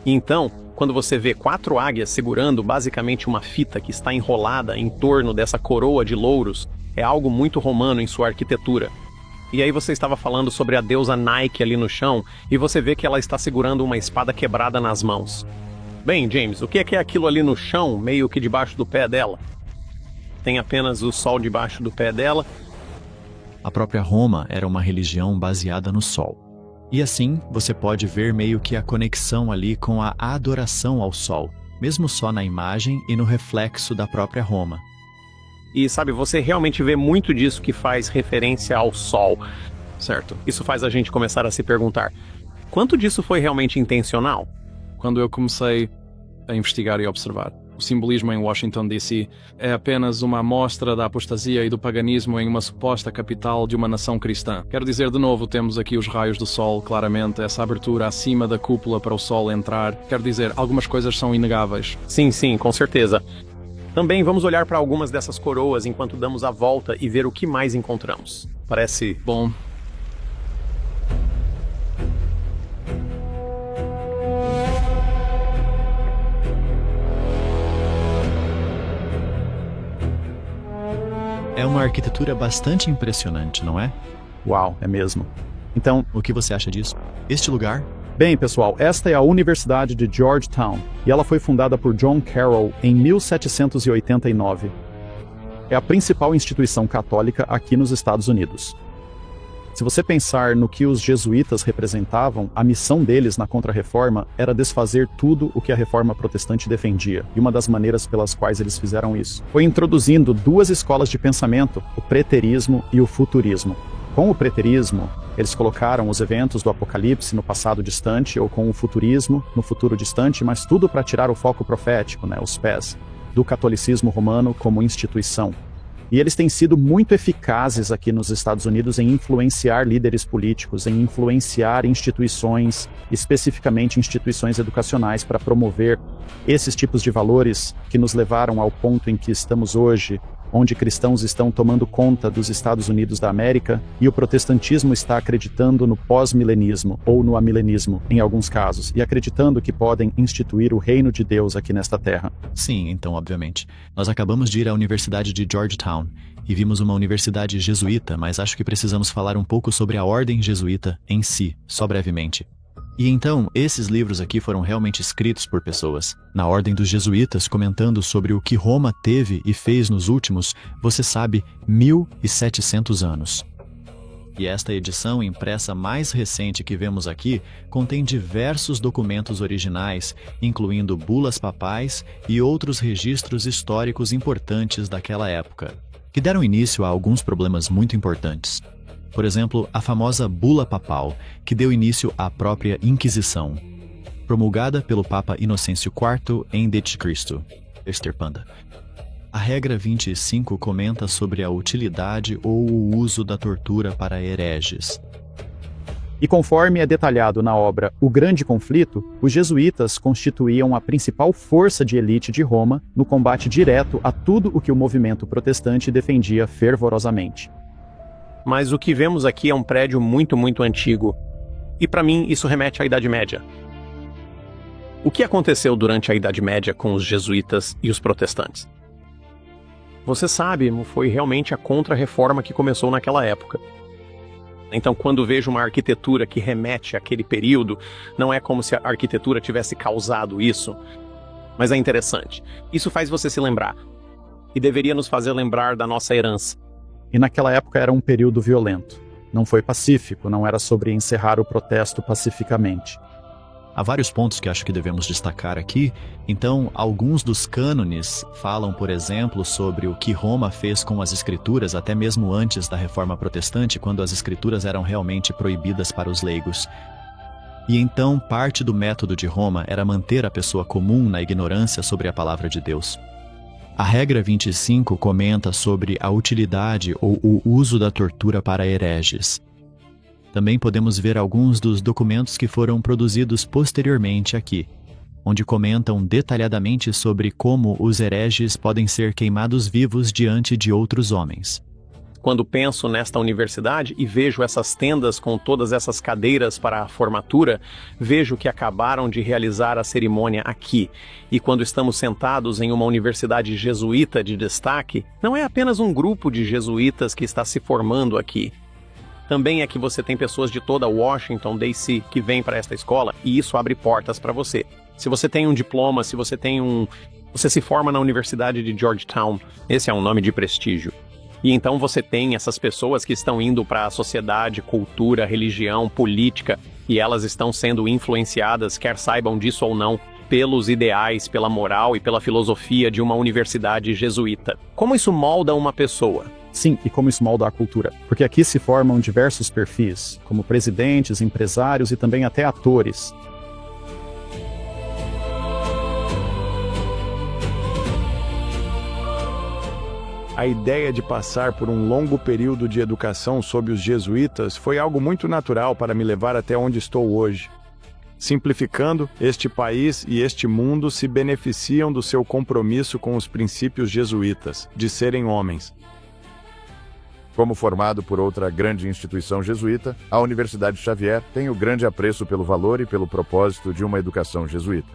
E então, quando você vê 4 águias segurando basicamente uma fita que está enrolada em torno dessa coroa de louros, é algo muito romano em sua arquitetura. E aí você estava falando sobre a deusa Nike ali no chão, e você vê que ela está segurando uma espada quebrada nas mãos. Bem, James, o que é aquilo ali no chão, meio que debaixo do pé dela? Tem apenas o sol debaixo do pé dela. A própria Roma era uma religião baseada no sol. E assim, você pode ver meio que a conexão ali com a adoração ao sol, mesmo só na imagem e no reflexo da própria Roma. E sabe, você realmente vê muito disso que faz referência ao sol. Certo. Isso faz a gente começar a se perguntar, quanto disso foi realmente intencional? Quando eu comecei a investigar e observar, o simbolismo em Washington, D.C. é apenas uma amostra da apostasia e do paganismo em uma suposta capital de uma nação cristã. Quero dizer, de novo, temos aqui os raios do sol, claramente, essa abertura acima da cúpula para o sol entrar. Quero dizer, algumas coisas são inegáveis. Sim, com certeza. Também vamos olhar para algumas dessas coroas enquanto damos a volta e ver o que mais encontramos. Parece bom. É uma arquitetura bastante impressionante, não é? Uau, é mesmo. Então, o que você acha disso? Este lugar? Bem, pessoal, esta é a Universidade de Georgetown e ela foi fundada por John Carroll em 1789. É a principal instituição católica aqui nos Estados Unidos. Se você pensar no que os jesuítas representavam, a missão deles na Contra-Reforma era desfazer tudo o que a Reforma Protestante defendia. E uma das maneiras pelas quais eles fizeram isso foi introduzindo 2 escolas de pensamento, o preterismo e o futurismo. Com o preterismo, eles colocaram os eventos do Apocalipse no passado distante, ou com o futurismo no futuro distante, mas tudo para tirar o foco profético, os pés, do catolicismo romano como instituição. E eles têm sido muito eficazes aqui nos Estados Unidos em influenciar líderes políticos, em influenciar instituições, especificamente instituições educacionais, para promover esses tipos de valores que nos levaram ao ponto em que estamos hoje, onde cristãos estão tomando conta dos Estados Unidos da América e o protestantismo está acreditando no pós-milenismo ou no amilenismo, em alguns casos, e acreditando que podem instituir o reino de Deus aqui nesta terra. Sim, então, obviamente. Nós acabamos de ir à Universidade de Georgetown e vimos uma universidade jesuíta, mas acho que precisamos falar um pouco sobre a ordem jesuíta em si, só brevemente. E então, esses livros aqui foram realmente escritos por pessoas, na ordem dos jesuítas, comentando sobre o que Roma teve e fez nos últimos, você sabe, 1700 anos. E esta edição impressa mais recente que vemos aqui contém diversos documentos originais, incluindo bulas papais e outros registros históricos importantes daquela época, que deram início a alguns problemas muito importantes. Por exemplo, a famosa Bula Papal, que deu início à própria Inquisição, promulgada pelo Papa Inocêncio IV em d.C., extirpanda. A regra 25 comenta sobre a utilidade ou o uso da tortura para hereges. E conforme é detalhado na obra O Grande Conflito, os jesuítas constituíam a principal força de elite de Roma no combate direto a tudo o que o movimento protestante defendia fervorosamente. Mas o que vemos aqui é um prédio muito, muito antigo. E para mim isso remete à Idade Média. O que aconteceu durante a Idade Média com os jesuítas e os protestantes? Você sabe, foi realmente a Contra-Reforma que começou naquela época. Então, quando vejo uma arquitetura que remete àquele período, não é como se a arquitetura tivesse causado isso. Mas é interessante. Isso faz você se lembrar. E deveria nos fazer lembrar da nossa herança. E naquela época era um período violento. Não foi pacífico, não era sobre encerrar o protesto pacificamente. Há vários pontos que acho que devemos destacar aqui. Então, alguns dos cânones falam, por exemplo, sobre o que Roma fez com as escrituras, até mesmo antes da Reforma Protestante, quando as escrituras eram realmente proibidas para os leigos. E então, parte do método de Roma era manter a pessoa comum na ignorância sobre a palavra de Deus. A regra 25 comenta sobre a utilidade ou o uso da tortura para hereges. Também podemos ver alguns dos documentos que foram produzidos posteriormente aqui, onde comentam detalhadamente sobre como os hereges podem ser queimados vivos diante de outros homens. Quando penso nesta universidade e vejo essas tendas com todas essas cadeiras para a formatura, vejo que acabaram de realizar a cerimônia aqui. E quando estamos sentados em uma universidade jesuíta de destaque, não é apenas um grupo de jesuítas que está se formando aqui. Também é que você tem pessoas de toda Washington, D.C., que vêm para esta escola, e isso abre portas para você. Se você tem um diploma, se você tem você se forma na Universidade de Georgetown, esse é um nome de prestígio. E então você tem essas pessoas que estão indo para a sociedade, cultura, religião, política, e elas estão sendo influenciadas, quer saibam disso ou não, pelos ideais, pela moral e pela filosofia de uma universidade jesuíta. Como isso molda uma pessoa? Sim, e como isso molda a cultura. Porque aqui se formam diversos perfis, como presidentes, empresários e também até atores. A ideia de passar por um longo período de educação sob os jesuítas foi algo muito natural para me levar até onde estou hoje. Simplificando, este país e este mundo se beneficiam do seu compromisso com os princípios jesuítas, de serem homens. Como formado por outra grande instituição jesuíta, a Universidade Xavier tem o grande apreço pelo valor e pelo propósito de uma educação jesuíta.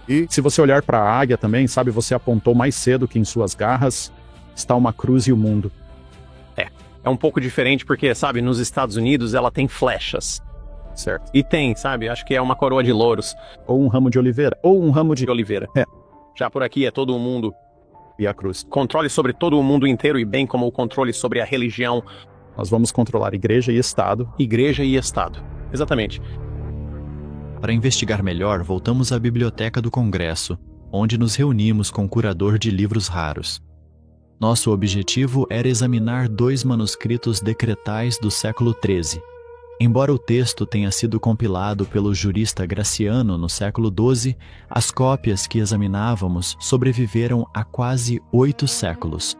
E, se você olhar para a águia também, sabe, você apontou mais cedo que em suas garras está uma cruz e o mundo. É um pouco diferente porque, sabe, nos Estados Unidos ela tem flechas. Certo. E tem, sabe, acho que é uma coroa de louros. Ou um ramo de oliveira. Ou um ramo de oliveira. Já por aqui é todo o mundo. E a cruz. Controle sobre todo o mundo inteiro e bem como o controle sobre a religião. Nós vamos controlar igreja e Estado. Igreja e Estado. Exatamente. Para investigar melhor, voltamos à Biblioteca do Congresso, onde nos reunimos com o curador de livros raros. Nosso objetivo era examinar 2 manuscritos decretais do século XIII. Embora o texto tenha sido compilado pelo jurista Graciano no século XII, as cópias que examinávamos sobreviveram a quase 8 séculos.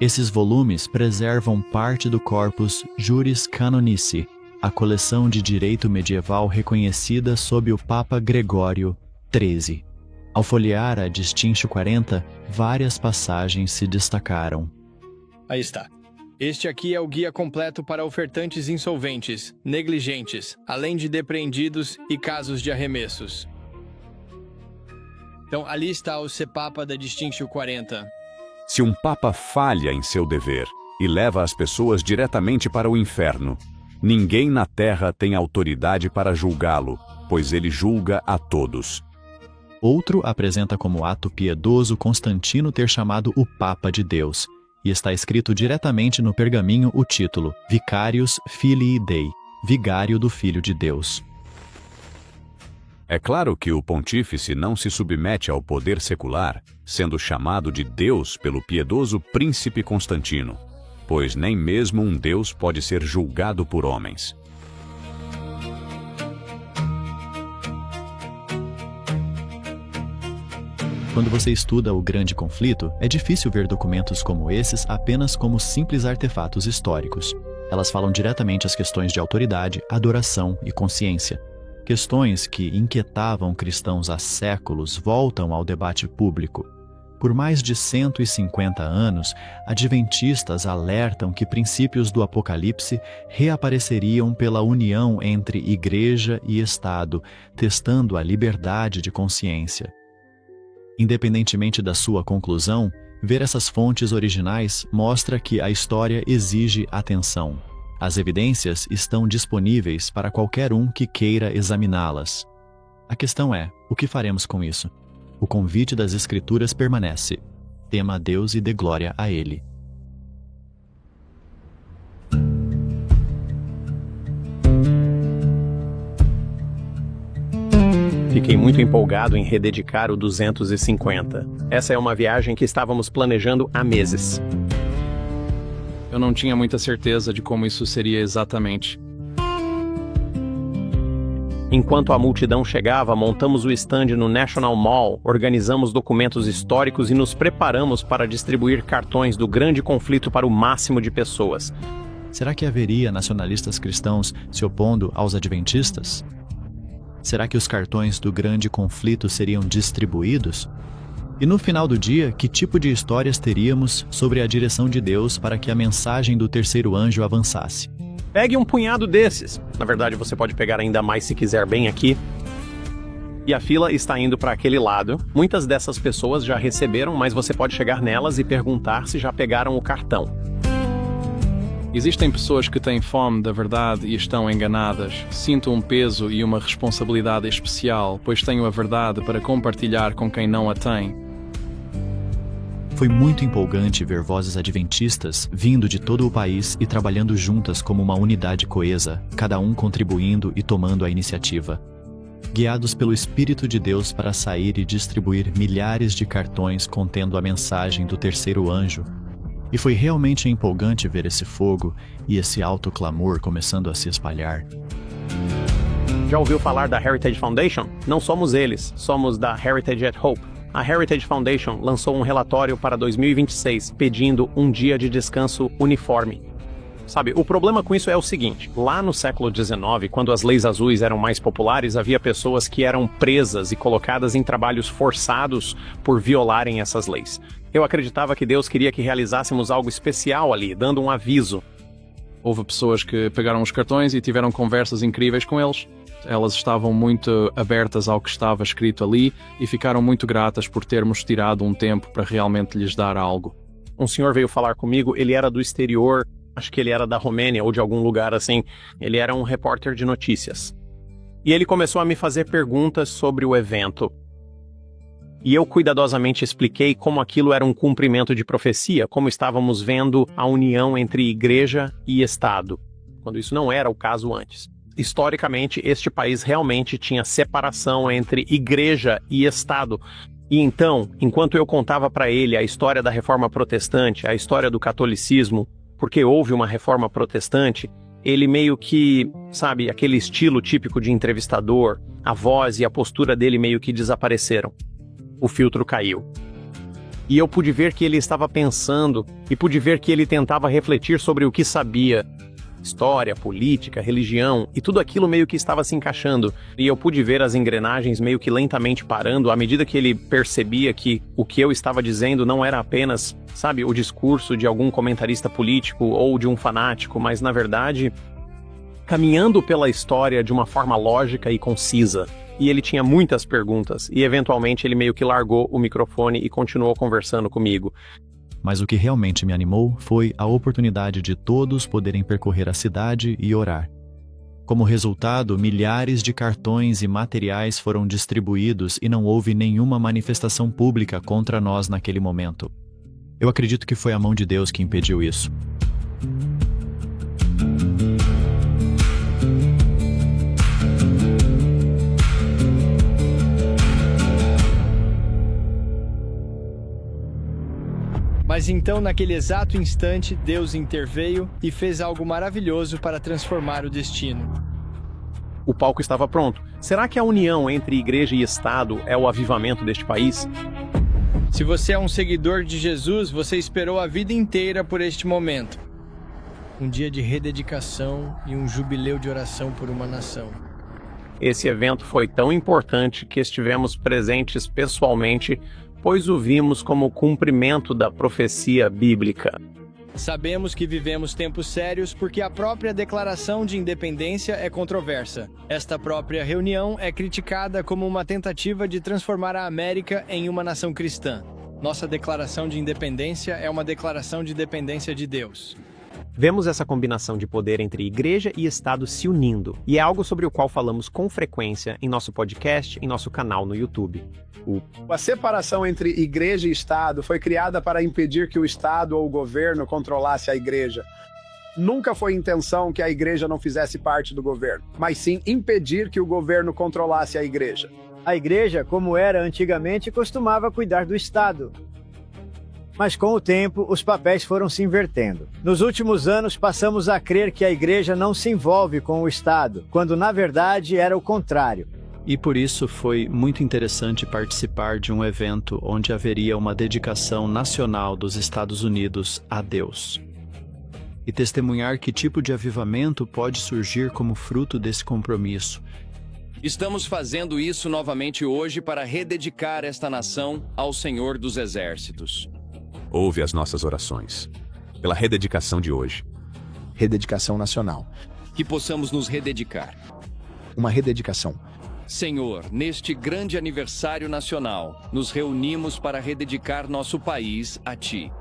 Esses volumes preservam parte do corpus Juris Canonici, a coleção de direito medieval reconhecida sob o Papa Gregório XIII. Ao folhear a Distinctio 40, várias passagens se destacaram. Aí está. Este aqui é o guia completo para ofertantes insolventes, negligentes, além de depreendidos e casos de arremessos. Então, ali está o CEPAPA da Distinctio 40. Se um papa falha em seu dever e leva as pessoas diretamente para o inferno, ninguém na terra tem autoridade para julgá-lo, pois ele julga a todos. Outro apresenta como ato piedoso Constantino ter chamado o Papa de Deus, e está escrito diretamente no pergaminho o título Vicarius Filii Dei, Vigário do Filho de Deus. É claro que o pontífice não se submete ao poder secular, sendo chamado de Deus pelo piedoso príncipe Constantino, pois nem mesmo um Deus pode ser julgado por homens. Quando você estuda o grande conflito, é difícil ver documentos como esses apenas como simples artefatos históricos. Elas falam diretamente às questões de autoridade, adoração e consciência. Questões que inquietavam cristãos há séculos voltam ao debate público. Por mais de 150 anos, adventistas alertam que princípios do Apocalipse reapareceriam pela união entre Igreja e Estado, testando a liberdade de consciência. Independentemente da sua conclusão, ver essas fontes originais mostra que a história exige atenção. As evidências estão disponíveis para qualquer um que queira examiná-las. A questão é, o que faremos com isso? O convite das Escrituras permanece. Tema a Deus e dê glória a Ele. Fiquei muito empolgado em rededicar o 250. Essa é uma viagem que estávamos planejando há meses. Eu não tinha muita certeza de como isso seria exatamente. Enquanto a multidão chegava, montamos o stand no National Mall, organizamos documentos históricos e nos preparamos para distribuir cartões do grande conflito para o máximo de pessoas. Será que haveria nacionalistas cristãos se opondo aos adventistas? Será que os cartões do grande conflito seriam distribuídos? E no final do dia, que tipo de histórias teríamos sobre a direção de Deus para que a mensagem do terceiro anjo avançasse? Pegue um punhado desses. Na verdade, você pode pegar ainda mais se quiser bem aqui. E a fila está indo para aquele lado. Muitas dessas pessoas já receberam, mas você pode chegar nelas e perguntar se já pegaram o cartão. Existem pessoas que têm fome da verdade e estão enganadas. Sinto um peso e uma responsabilidade especial, pois tenho a verdade para compartilhar com quem não a tem. Foi muito empolgante ver vozes adventistas vindo de todo o país e trabalhando juntas como uma unidade coesa, cada um contribuindo e tomando a iniciativa. Guiados pelo Espírito de Deus para sair e distribuir milhares de cartões contendo a mensagem do terceiro anjo. E foi realmente empolgante ver esse fogo e esse alto clamor começando a se espalhar. Já ouviu falar da Heritage Foundation? Não somos eles, somos da Heritage at Hope. A Heritage Foundation lançou um relatório para 2026 pedindo um dia de descanso uniforme. Sabe, o problema com isso é o seguinte, lá no século XIX, quando as leis azuis eram mais populares, havia pessoas que eram presas e colocadas em trabalhos forçados por violarem essas leis. Eu acreditava que Deus queria que realizássemos algo especial ali, dando um aviso. Houve pessoas que pegaram os cartões e tiveram conversas incríveis com eles. Elas estavam muito abertas ao que estava escrito ali e ficaram muito gratas por termos tirado um tempo para realmente lhes dar algo. Um senhor veio falar comigo, ele era do exterior, acho que ele era da Romênia ou de algum lugar assim. Ele era um repórter de notícias. E ele começou a me fazer perguntas sobre o evento. E eu cuidadosamente expliquei como aquilo era um cumprimento de profecia, como estávamos vendo a união entre igreja e Estado, quando isso não era o caso antes. Historicamente, este país realmente tinha separação entre igreja e Estado. E então, enquanto eu contava para ele a história da Reforma Protestante, a história do catolicismo, porque houve uma Reforma Protestante, ele meio que, sabe, aquele estilo típico de entrevistador, a voz e a postura dele meio que desapareceram. O filtro caiu. E eu pude ver que ele estava pensando, e pude ver que ele tentava refletir sobre o que sabia. História, política, religião, e tudo aquilo meio que estava se encaixando. E eu pude ver as engrenagens meio que lentamente parando, à medida que ele percebia que o que eu estava dizendo não era apenas, sabe, o discurso de algum comentarista político ou de um fanático, mas, na verdade, caminhando pela história de uma forma lógica e concisa. E ele tinha muitas perguntas, e eventualmente ele meio que largou o microfone e continuou conversando comigo. Mas o que realmente me animou foi a oportunidade de todos poderem percorrer a cidade e orar. Como resultado, milhares de cartões e materiais foram distribuídos e não houve nenhuma manifestação pública contra nós naquele momento. Eu acredito que foi a mão de Deus que impediu isso. Mas então, naquele exato instante, Deus interveio e fez algo maravilhoso para transformar o destino. O palco estava pronto. Será que a união entre igreja e Estado é o avivamento deste país? Se você é um seguidor de Jesus, você esperou a vida inteira por este momento. Um dia de rededicação e um jubileu de oração por uma nação. Esse evento foi tão importante que estivemos presentes pessoalmente, pois o vimos como cumprimento da profecia bíblica. Sabemos que vivemos tempos sérios porque a própria declaração de independência é controversa. Esta própria reunião é criticada como uma tentativa de transformar a América em uma nação cristã. Nossa declaração de independência é uma declaração de dependência de Deus. Vemos essa combinação de poder entre igreja e Estado se unindo, e é algo sobre o qual falamos com frequência em nosso podcast e em nosso canal no YouTube. A separação entre igreja e Estado foi criada para impedir que o Estado ou o governo controlasse a igreja. Nunca foi intenção que a igreja não fizesse parte do governo, mas sim impedir que o governo controlasse a igreja. A igreja, como era antigamente, costumava cuidar do Estado. Mas com o tempo, os papéis foram se invertendo. Nos últimos anos, passamos a crer que a igreja não se envolve com o Estado, quando na verdade era o contrário. E por isso foi muito interessante participar de um evento onde haveria uma dedicação nacional dos Estados Unidos a Deus. E testemunhar que tipo de avivamento pode surgir como fruto desse compromisso. Estamos fazendo isso novamente hoje para rededicar esta nação ao Senhor dos Exércitos. Ouve as nossas orações pela rededicação de hoje. Rededicação nacional. Que possamos nos rededicar. Uma rededicação. Senhor, neste grande aniversário nacional, nos reunimos para rededicar nosso país a Ti.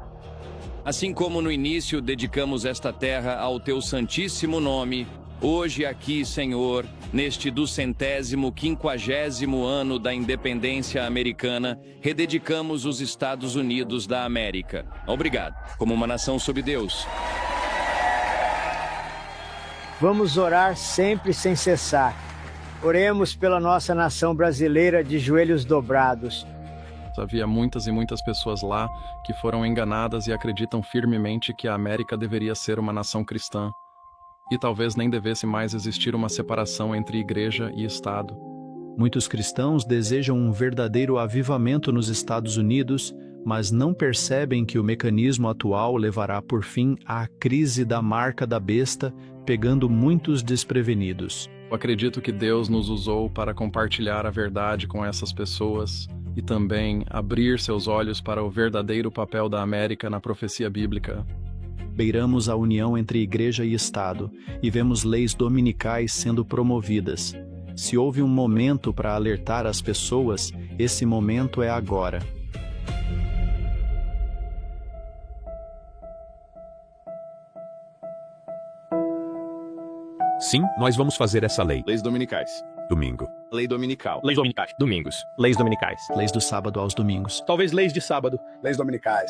Assim como no início dedicamos esta terra ao Teu santíssimo nome, hoje aqui, Senhor, neste 250º ano da independência americana, rededicamos os Estados Unidos da América. Obrigado, como uma nação sob Deus. Vamos orar sempre sem cessar. Oremos pela nossa nação brasileira de joelhos dobrados. Havia muitas e muitas pessoas lá que foram enganadas e acreditam firmemente que a América deveria ser uma nação cristã. E talvez nem devesse mais existir uma separação entre igreja e Estado. Muitos cristãos desejam um verdadeiro avivamento nos Estados Unidos, mas não percebem que o mecanismo atual levará por fim à crise da marca da besta, pegando muitos desprevenidos. Eu acredito que Deus nos usou para compartilhar a verdade com essas pessoas e também abrir seus olhos para o verdadeiro papel da América na profecia bíblica. Beiramos a união entre igreja e Estado e vemos leis dominicais sendo promovidas. Se houve um momento para alertar as pessoas, esse momento é agora. Sim, nós vamos fazer essa lei. Leis dominicais. Domingo. Lei dominical. Leis dominicais. Domingos. Leis dominicais. Leis do sábado aos domingos. Talvez leis de sábado. Leis dominicais.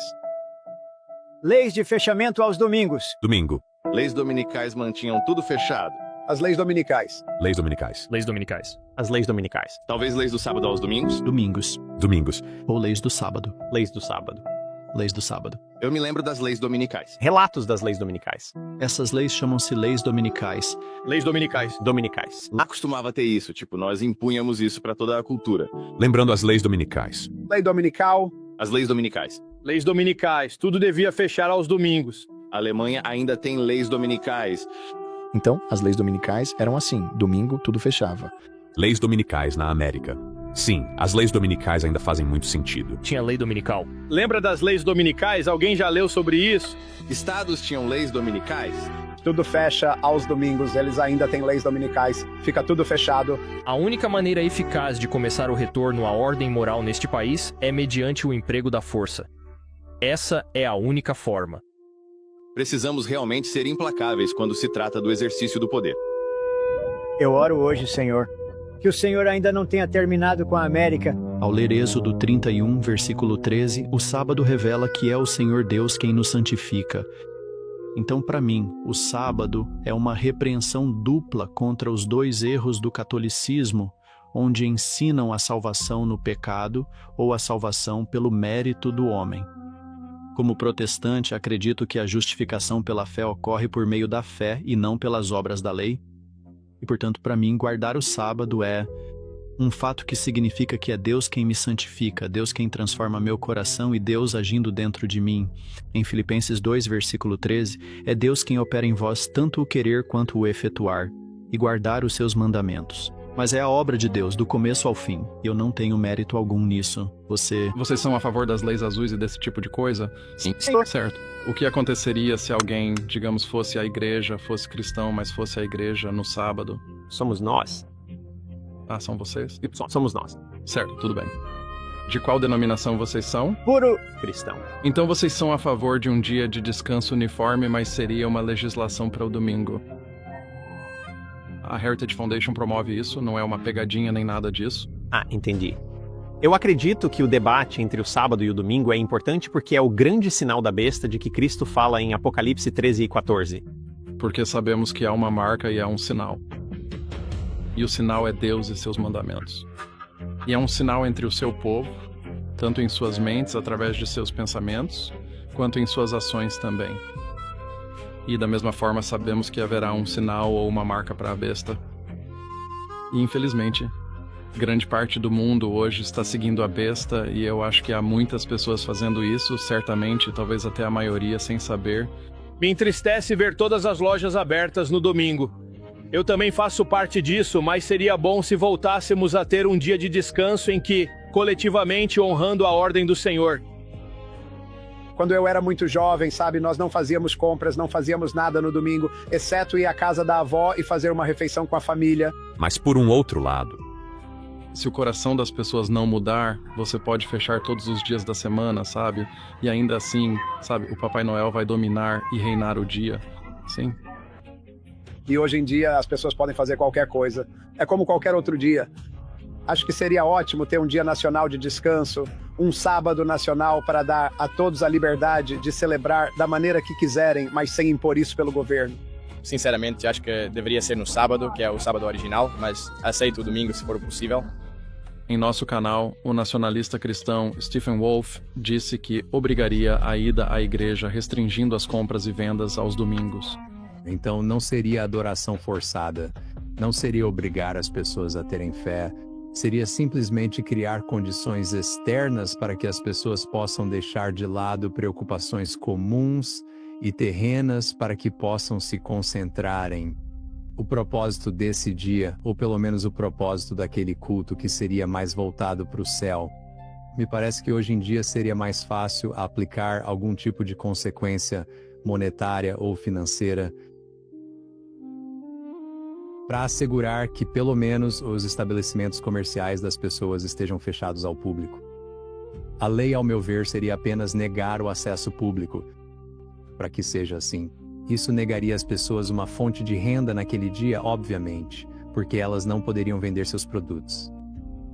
Leis de fechamento aos domingos. Domingo. Leis dominicais mantinham tudo fechado. As leis dominicais. Leis dominicais. Leis dominicais. As leis dominicais. Talvez leis do sábado aos domingos. Domingos. Domingos. Ou leis do sábado. Leis do sábado. Leis do sábado. Eu me lembro das leis dominicais. Relatos das leis dominicais. Essas leis chamam-se leis dominicais. Leis dominicais. Dominicais. Lá costumava ter isso, tipo, nós impunhamos isso para toda a cultura. Lembrando as leis dominicais. Lei dominical. As leis dominicais. Leis dominicais. Tudo devia fechar aos domingos. A Alemanha ainda tem leis dominicais. Então, as leis dominicais eram assim. Domingo, tudo fechava. Leis dominicais na América. Sim, as leis dominicais ainda fazem muito sentido. Tinha lei dominical. Lembra das leis dominicais? Alguém já leu sobre isso? Estados tinham leis dominicais? Tudo fecha aos domingos, eles ainda têm leis dominicais. Fica tudo fechado. A única maneira eficaz de começar o retorno à ordem moral neste país é mediante o emprego da força. Essa é a única forma. Precisamos realmente ser implacáveis quando se trata do exercício do poder. Eu oro hoje, Senhor, que o Senhor ainda não tenha terminado com a América. Ao ler Êxodo 31, versículo 13, o sábado revela que é o Senhor Deus quem nos santifica. Então, para mim, o sábado é uma repreensão dupla contra os dois erros do catolicismo, onde ensinam a salvação no pecado ou a salvação pelo mérito do homem. Como protestante, acredito que a justificação pela fé ocorre por meio da fé e não pelas obras da lei. E, portanto, para mim, guardar o sábado é um fato que significa que é Deus quem me santifica, Deus quem transforma meu coração e Deus agindo dentro de mim. Em Filipenses 2, versículo 13, é Deus quem opera em vós tanto o querer quanto o efetuar, e guardar os seus mandamentos. Mas é a obra de Deus, do começo ao fim. Eu não tenho mérito algum nisso. Vocês são a favor das leis azuis e desse tipo de coisa? Sim. Certo. O que aconteceria se alguém, digamos, fosse à igreja, fosse cristão, mas fosse à igreja no sábado? Somos nós. Ah, são vocês? Somos nós. Certo, tudo bem. De qual denominação vocês são? Puro cristão. Então vocês são a favor de um dia de descanso uniforme, mas seria uma legislação para o domingo. A Heritage Foundation promove isso, não é uma pegadinha nem nada disso. Ah, entendi. Eu acredito que o debate entre o sábado e o domingo é importante porque é o grande sinal da besta de que Cristo fala em Apocalipse 13 e 14. Porque sabemos que há uma marca e há um sinal. E o sinal é Deus e seus mandamentos. E é um sinal entre o seu povo, tanto em suas mentes, através de seus pensamentos, quanto em suas ações também. E da mesma forma sabemos que haverá um sinal ou uma marca para a besta. E infelizmente, grande parte do mundo hoje está seguindo a besta e eu acho que há muitas pessoas fazendo isso, certamente, talvez até a maioria sem saber. Me entristece ver todas as lojas abertas no domingo. Eu também faço parte disso, mas seria bom se voltássemos a ter um dia de descanso em que, coletivamente, honrando a ordem do Senhor. Quando eu era muito jovem, sabe, nós não fazíamos compras, não fazíamos nada no domingo, exceto ir à casa da avó e fazer uma refeição com a família. Mas por um outro lado, se o coração das pessoas não mudar, você pode fechar todos os dias da semana, sabe? E ainda assim, sabe, o Papai Noel vai dominar e reinar o dia. Sim. E hoje em dia as pessoas podem fazer qualquer coisa. É como qualquer outro dia. Acho que seria ótimo ter um dia nacional de descanso, um sábado nacional para dar a todos a liberdade de celebrar da maneira que quiserem, mas sem impor isso pelo governo. Sinceramente, acho que deveria ser no sábado, que é o sábado original, mas aceito o domingo se for possível. Em nosso canal, o nacionalista cristão Stephen Wolfe disse que obrigaria a ida à igreja restringindo as compras e vendas aos domingos. Então não seria adoração forçada, não seria obrigar as pessoas a terem fé, seria simplesmente criar condições externas para que as pessoas possam deixar de lado preocupações comuns e terrenas para que possam se concentrar em o propósito desse dia, ou pelo menos o propósito daquele culto que seria mais voltado para o céu. Me parece que hoje em dia seria mais fácil aplicar algum tipo de consequência monetária ou financeira para assegurar que pelo menos os estabelecimentos comerciais das pessoas estejam fechados ao público. A lei, ao meu ver, seria apenas negar o acesso público. Para que seja assim, isso negaria às pessoas uma fonte de renda naquele dia, obviamente, porque elas não poderiam vender seus produtos.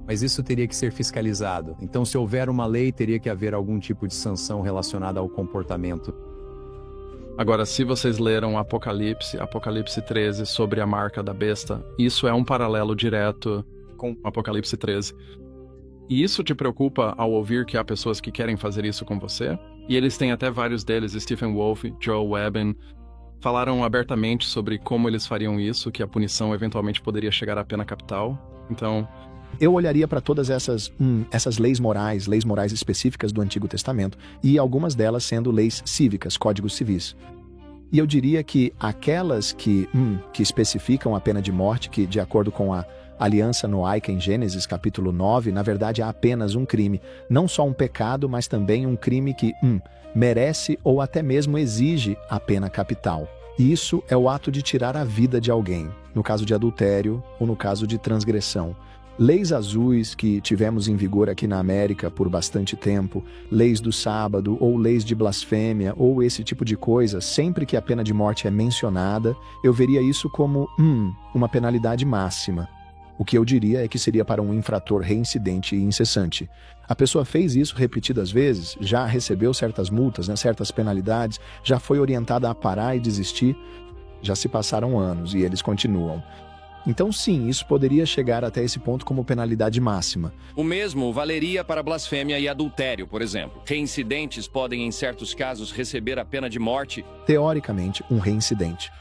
Mas isso teria que ser fiscalizado, então se houver uma lei, teria que haver algum tipo de sanção relacionada ao comportamento. Agora, se vocês leram Apocalipse 13, sobre a marca da besta, isso é um paralelo direto com Apocalipse 13. E isso te preocupa ao ouvir que há pessoas que querem fazer isso com você? E eles têm até vários deles, Stephen Wolfe, Joel Webbin, falaram abertamente sobre como eles fariam isso, que a punição eventualmente poderia chegar à pena capital. Então, eu olharia para todas essas leis morais específicas do Antigo Testamento, e algumas delas sendo leis cívicas, códigos civis. E eu diria que aquelas que especificam a pena de morte, que de acordo com a aliança noaica em Gênesis capítulo 9, na verdade há apenas um crime, não só um pecado, mas também um crime que merece ou até mesmo exige a pena capital. E isso é o ato de tirar a vida de alguém, no caso de adultério ou no caso de transgressão. Leis azuis que tivemos em vigor aqui na América por bastante tempo, leis do sábado ou leis de blasfêmia ou esse tipo de coisa, sempre que a pena de morte é mencionada, eu veria isso como, uma penalidade máxima. O que eu diria é que seria para um infrator reincidente e incessante. A pessoa fez isso repetidas vezes, já recebeu certas multas, certas penalidades, já foi orientada a parar e desistir, já se passaram anos e eles continuam. Então sim, isso poderia chegar até esse ponto como penalidade máxima. O mesmo valeria para blasfêmia e adultério, por exemplo. Reincidentes podem, em certos casos, receber a pena de morte. Teoricamente, um reincidente.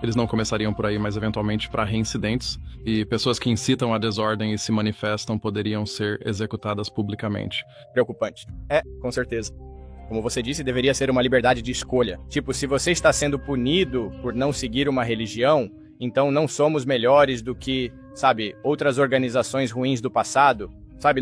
Eles não começariam por aí, mas eventualmente para reincidentes, e pessoas que incitam a desordem e se manifestam poderiam ser executadas publicamente. Preocupante. Com certeza. Como você disse, deveria ser uma liberdade de escolha. Tipo, se você está sendo punido por não seguir uma religião, então não somos melhores do que, outras organizações ruins do passado.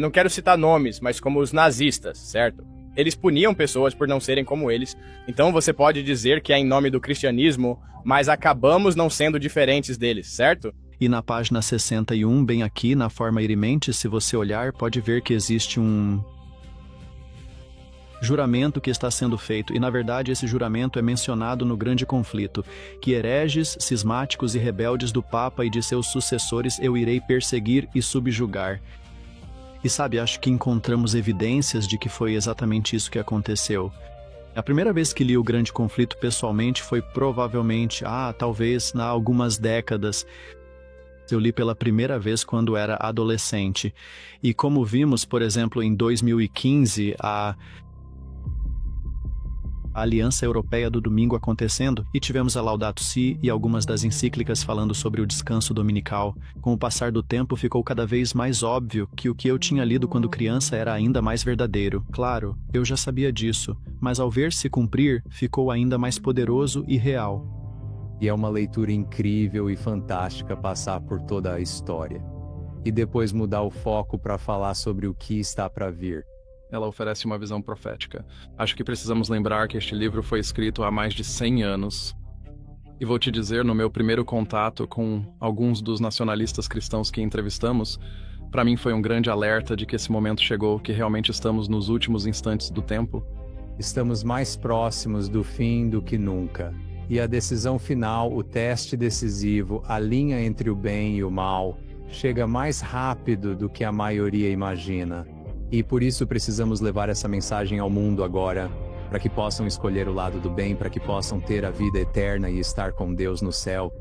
Não quero citar nomes, mas como os nazistas, certo? Eles puniam pessoas por não serem como eles. Então você pode dizer que é em nome do cristianismo, mas acabamos não sendo diferentes deles, certo? E na página 61, bem aqui, na forma irimente, se você olhar, pode ver que existe um juramento que está sendo feito, e na verdade esse juramento é mencionado no grande conflito, que hereges, cismáticos e rebeldes do Papa e de seus sucessores eu irei perseguir e subjugar. E acho que encontramos evidências de que foi exatamente isso que aconteceu. A primeira vez que li o grande conflito pessoalmente foi provavelmente, talvez há algumas décadas. Eu li pela primeira vez quando era adolescente. E como vimos, por exemplo, em 2015, a Aliança Europeia do Domingo acontecendo, e tivemos a Laudato Si e algumas das encíclicas falando sobre o descanso dominical. Com o passar do tempo, ficou cada vez mais óbvio que o que eu tinha lido quando criança era ainda mais verdadeiro. Claro, eu já sabia disso, mas ao ver se cumprir, ficou ainda mais poderoso e real. E é uma leitura incrível e fantástica passar por toda a história. E depois mudar o foco para falar sobre o que está para vir. Ela oferece uma visão profética. Acho que precisamos lembrar que este livro foi escrito há mais de 100 anos. E vou te dizer, no meu primeiro contato com alguns dos nacionalistas cristãos que entrevistamos, para mim foi um grande alerta de que esse momento chegou, que realmente estamos nos últimos instantes do tempo. Estamos mais próximos do fim do que nunca. E a decisão final, o teste decisivo, a linha entre o bem e o mal, chega mais rápido do que a maioria imagina. E por isso precisamos levar essa mensagem ao mundo agora, para que possam escolher o lado do bem, para que possam ter a vida eterna e estar com Deus no céu.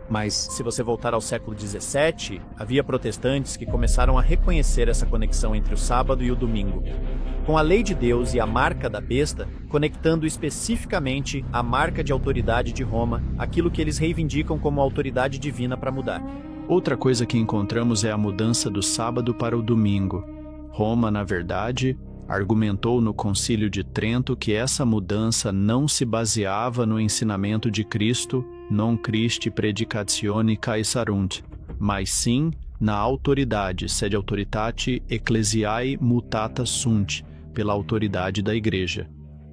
Mas, se você voltar ao século XVII, havia protestantes que começaram a reconhecer essa conexão entre o sábado e o domingo, com a lei de Deus e a marca da besta, conectando especificamente a marca de autoridade de Roma, aquilo que eles reivindicam como autoridade divina para mudar. Outra coisa que encontramos é a mudança do sábado para o domingo. Roma, na verdade, argumentou no Concílio de Trento que essa mudança não se baseava no ensinamento de Cristo, non Christi predicatione Caesarunt, mas sim na autoridade, sed autoritate ecclesiae mutata sunt, pela autoridade da Igreja.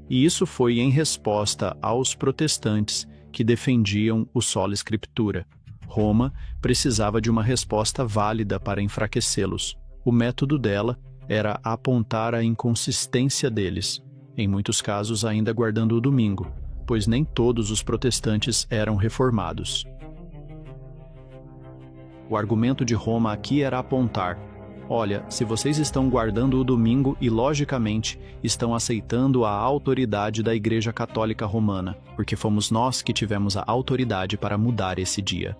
E isso foi em resposta aos protestantes que defendiam o sola scriptura. Roma precisava de uma resposta válida para enfraquecê-los. O método dela era apontar a inconsistência deles, em muitos casos ainda guardando o domingo, pois nem todos os protestantes eram reformados. O argumento de Roma aqui era apontar: olha, se vocês estão guardando o domingo e, logicamente, estão aceitando a autoridade da Igreja Católica Romana, porque fomos nós que tivemos a autoridade para mudar esse dia.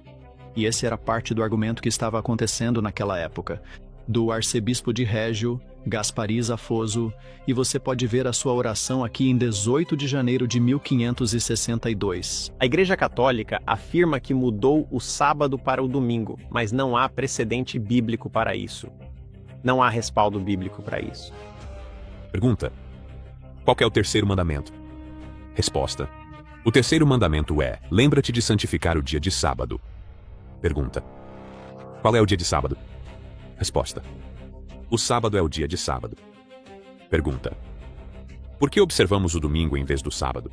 E esse era parte do argumento que estava acontecendo naquela época, do arcebispo de Régio, Gaspariz Afoso, e você pode ver a sua oração aqui em 18 de janeiro de 1562. A Igreja Católica afirma que mudou o sábado para o domingo, mas não há precedente bíblico para isso. Não há respaldo bíblico para isso. Pergunta: qual é o terceiro mandamento? Resposta: o terceiro mandamento é: lembra-te de santificar o dia de sábado. Pergunta: qual é o dia de sábado? Resposta: o sábado é o dia de sábado. Pergunta: por que observamos o domingo em vez do sábado?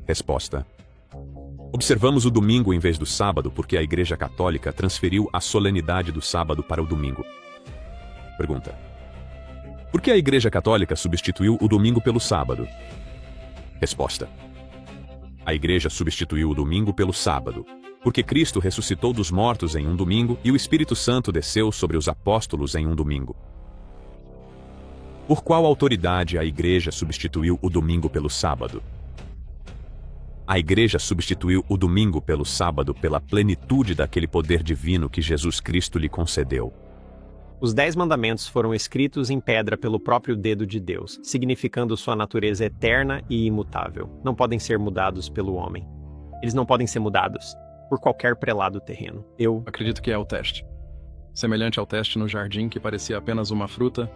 Resposta: Observamos o domingo em vez do sábado porque a Igreja Católica transferiu a solenidade do sábado para o domingo. Pergunta: por que a Igreja Católica substituiu o domingo pelo sábado? Resposta: a Igreja substituiu o domingo pelo sábado porque Cristo ressuscitou dos mortos em um domingo e o Espírito Santo desceu sobre os apóstolos em um domingo. Por qual autoridade a Igreja substituiu o domingo pelo sábado? A Igreja substituiu o domingo pelo sábado pela plenitude daquele poder divino que Jesus Cristo lhe concedeu. Os 10 mandamentos foram escritos em pedra pelo próprio dedo de Deus, significando sua natureza eterna e imutável. Não podem ser mudados pelo homem. Eles não podem ser mudados por qualquer prelado terreno. Eu acredito que é o teste. Semelhante ao teste no jardim, que parecia apenas uma fruta,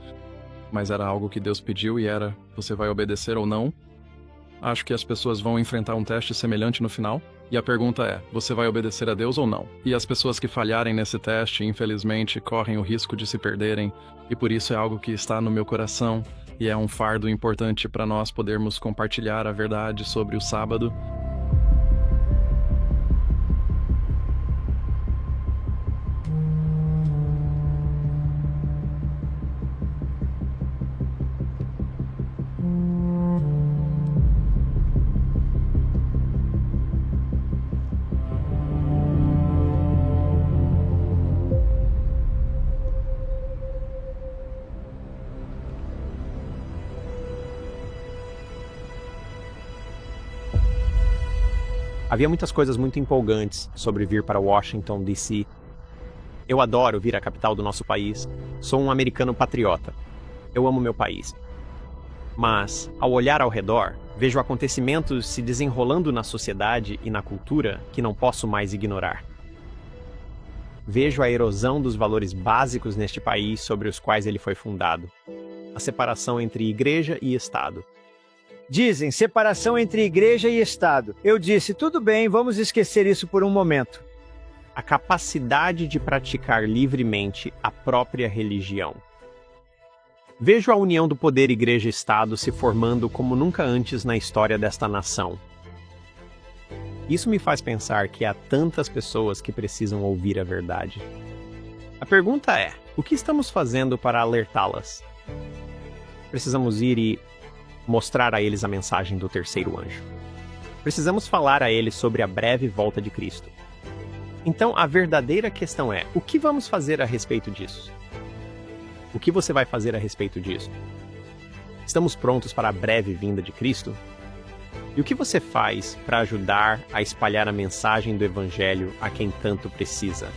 mas era algo que Deus pediu e era: você vai obedecer ou não? Acho que as pessoas vão enfrentar um teste semelhante no final. E a pergunta é: você vai obedecer a Deus ou não? E as pessoas que falharem nesse teste, infelizmente, correm o risco de se perderem. E por isso é algo que está no meu coração. E é um fardo importante para nós podermos compartilhar a verdade sobre o sábado. Havia muitas coisas muito empolgantes sobre vir para Washington, D.C. Eu adoro vir à capital do nosso país. Sou um americano patriota. Eu amo meu país. Mas, ao olhar ao redor, vejo acontecimentos se desenrolando na sociedade e na cultura que não posso mais ignorar. Vejo a erosão dos valores básicos neste país sobre os quais ele foi fundado. A separação entre igreja e Estado. Dizem separação entre igreja e Estado. Eu disse, tudo bem, vamos esquecer isso por um momento. A capacidade de praticar livremente a própria religião. Vejo a união do poder igreja-estado se formando como nunca antes na história desta nação. Isso me faz pensar que há tantas pessoas que precisam ouvir a verdade. A pergunta é: o que estamos fazendo para alertá-las? Precisamos ir e mostrar a eles a mensagem do terceiro anjo. Precisamos falar a eles sobre a breve volta de Cristo. Então, a verdadeira questão é: o que vamos fazer a respeito disso? O que você vai fazer a respeito disso? Estamos prontos para a breve vinda de Cristo? E o que você faz para ajudar a espalhar a mensagem do Evangelho a quem tanto precisa?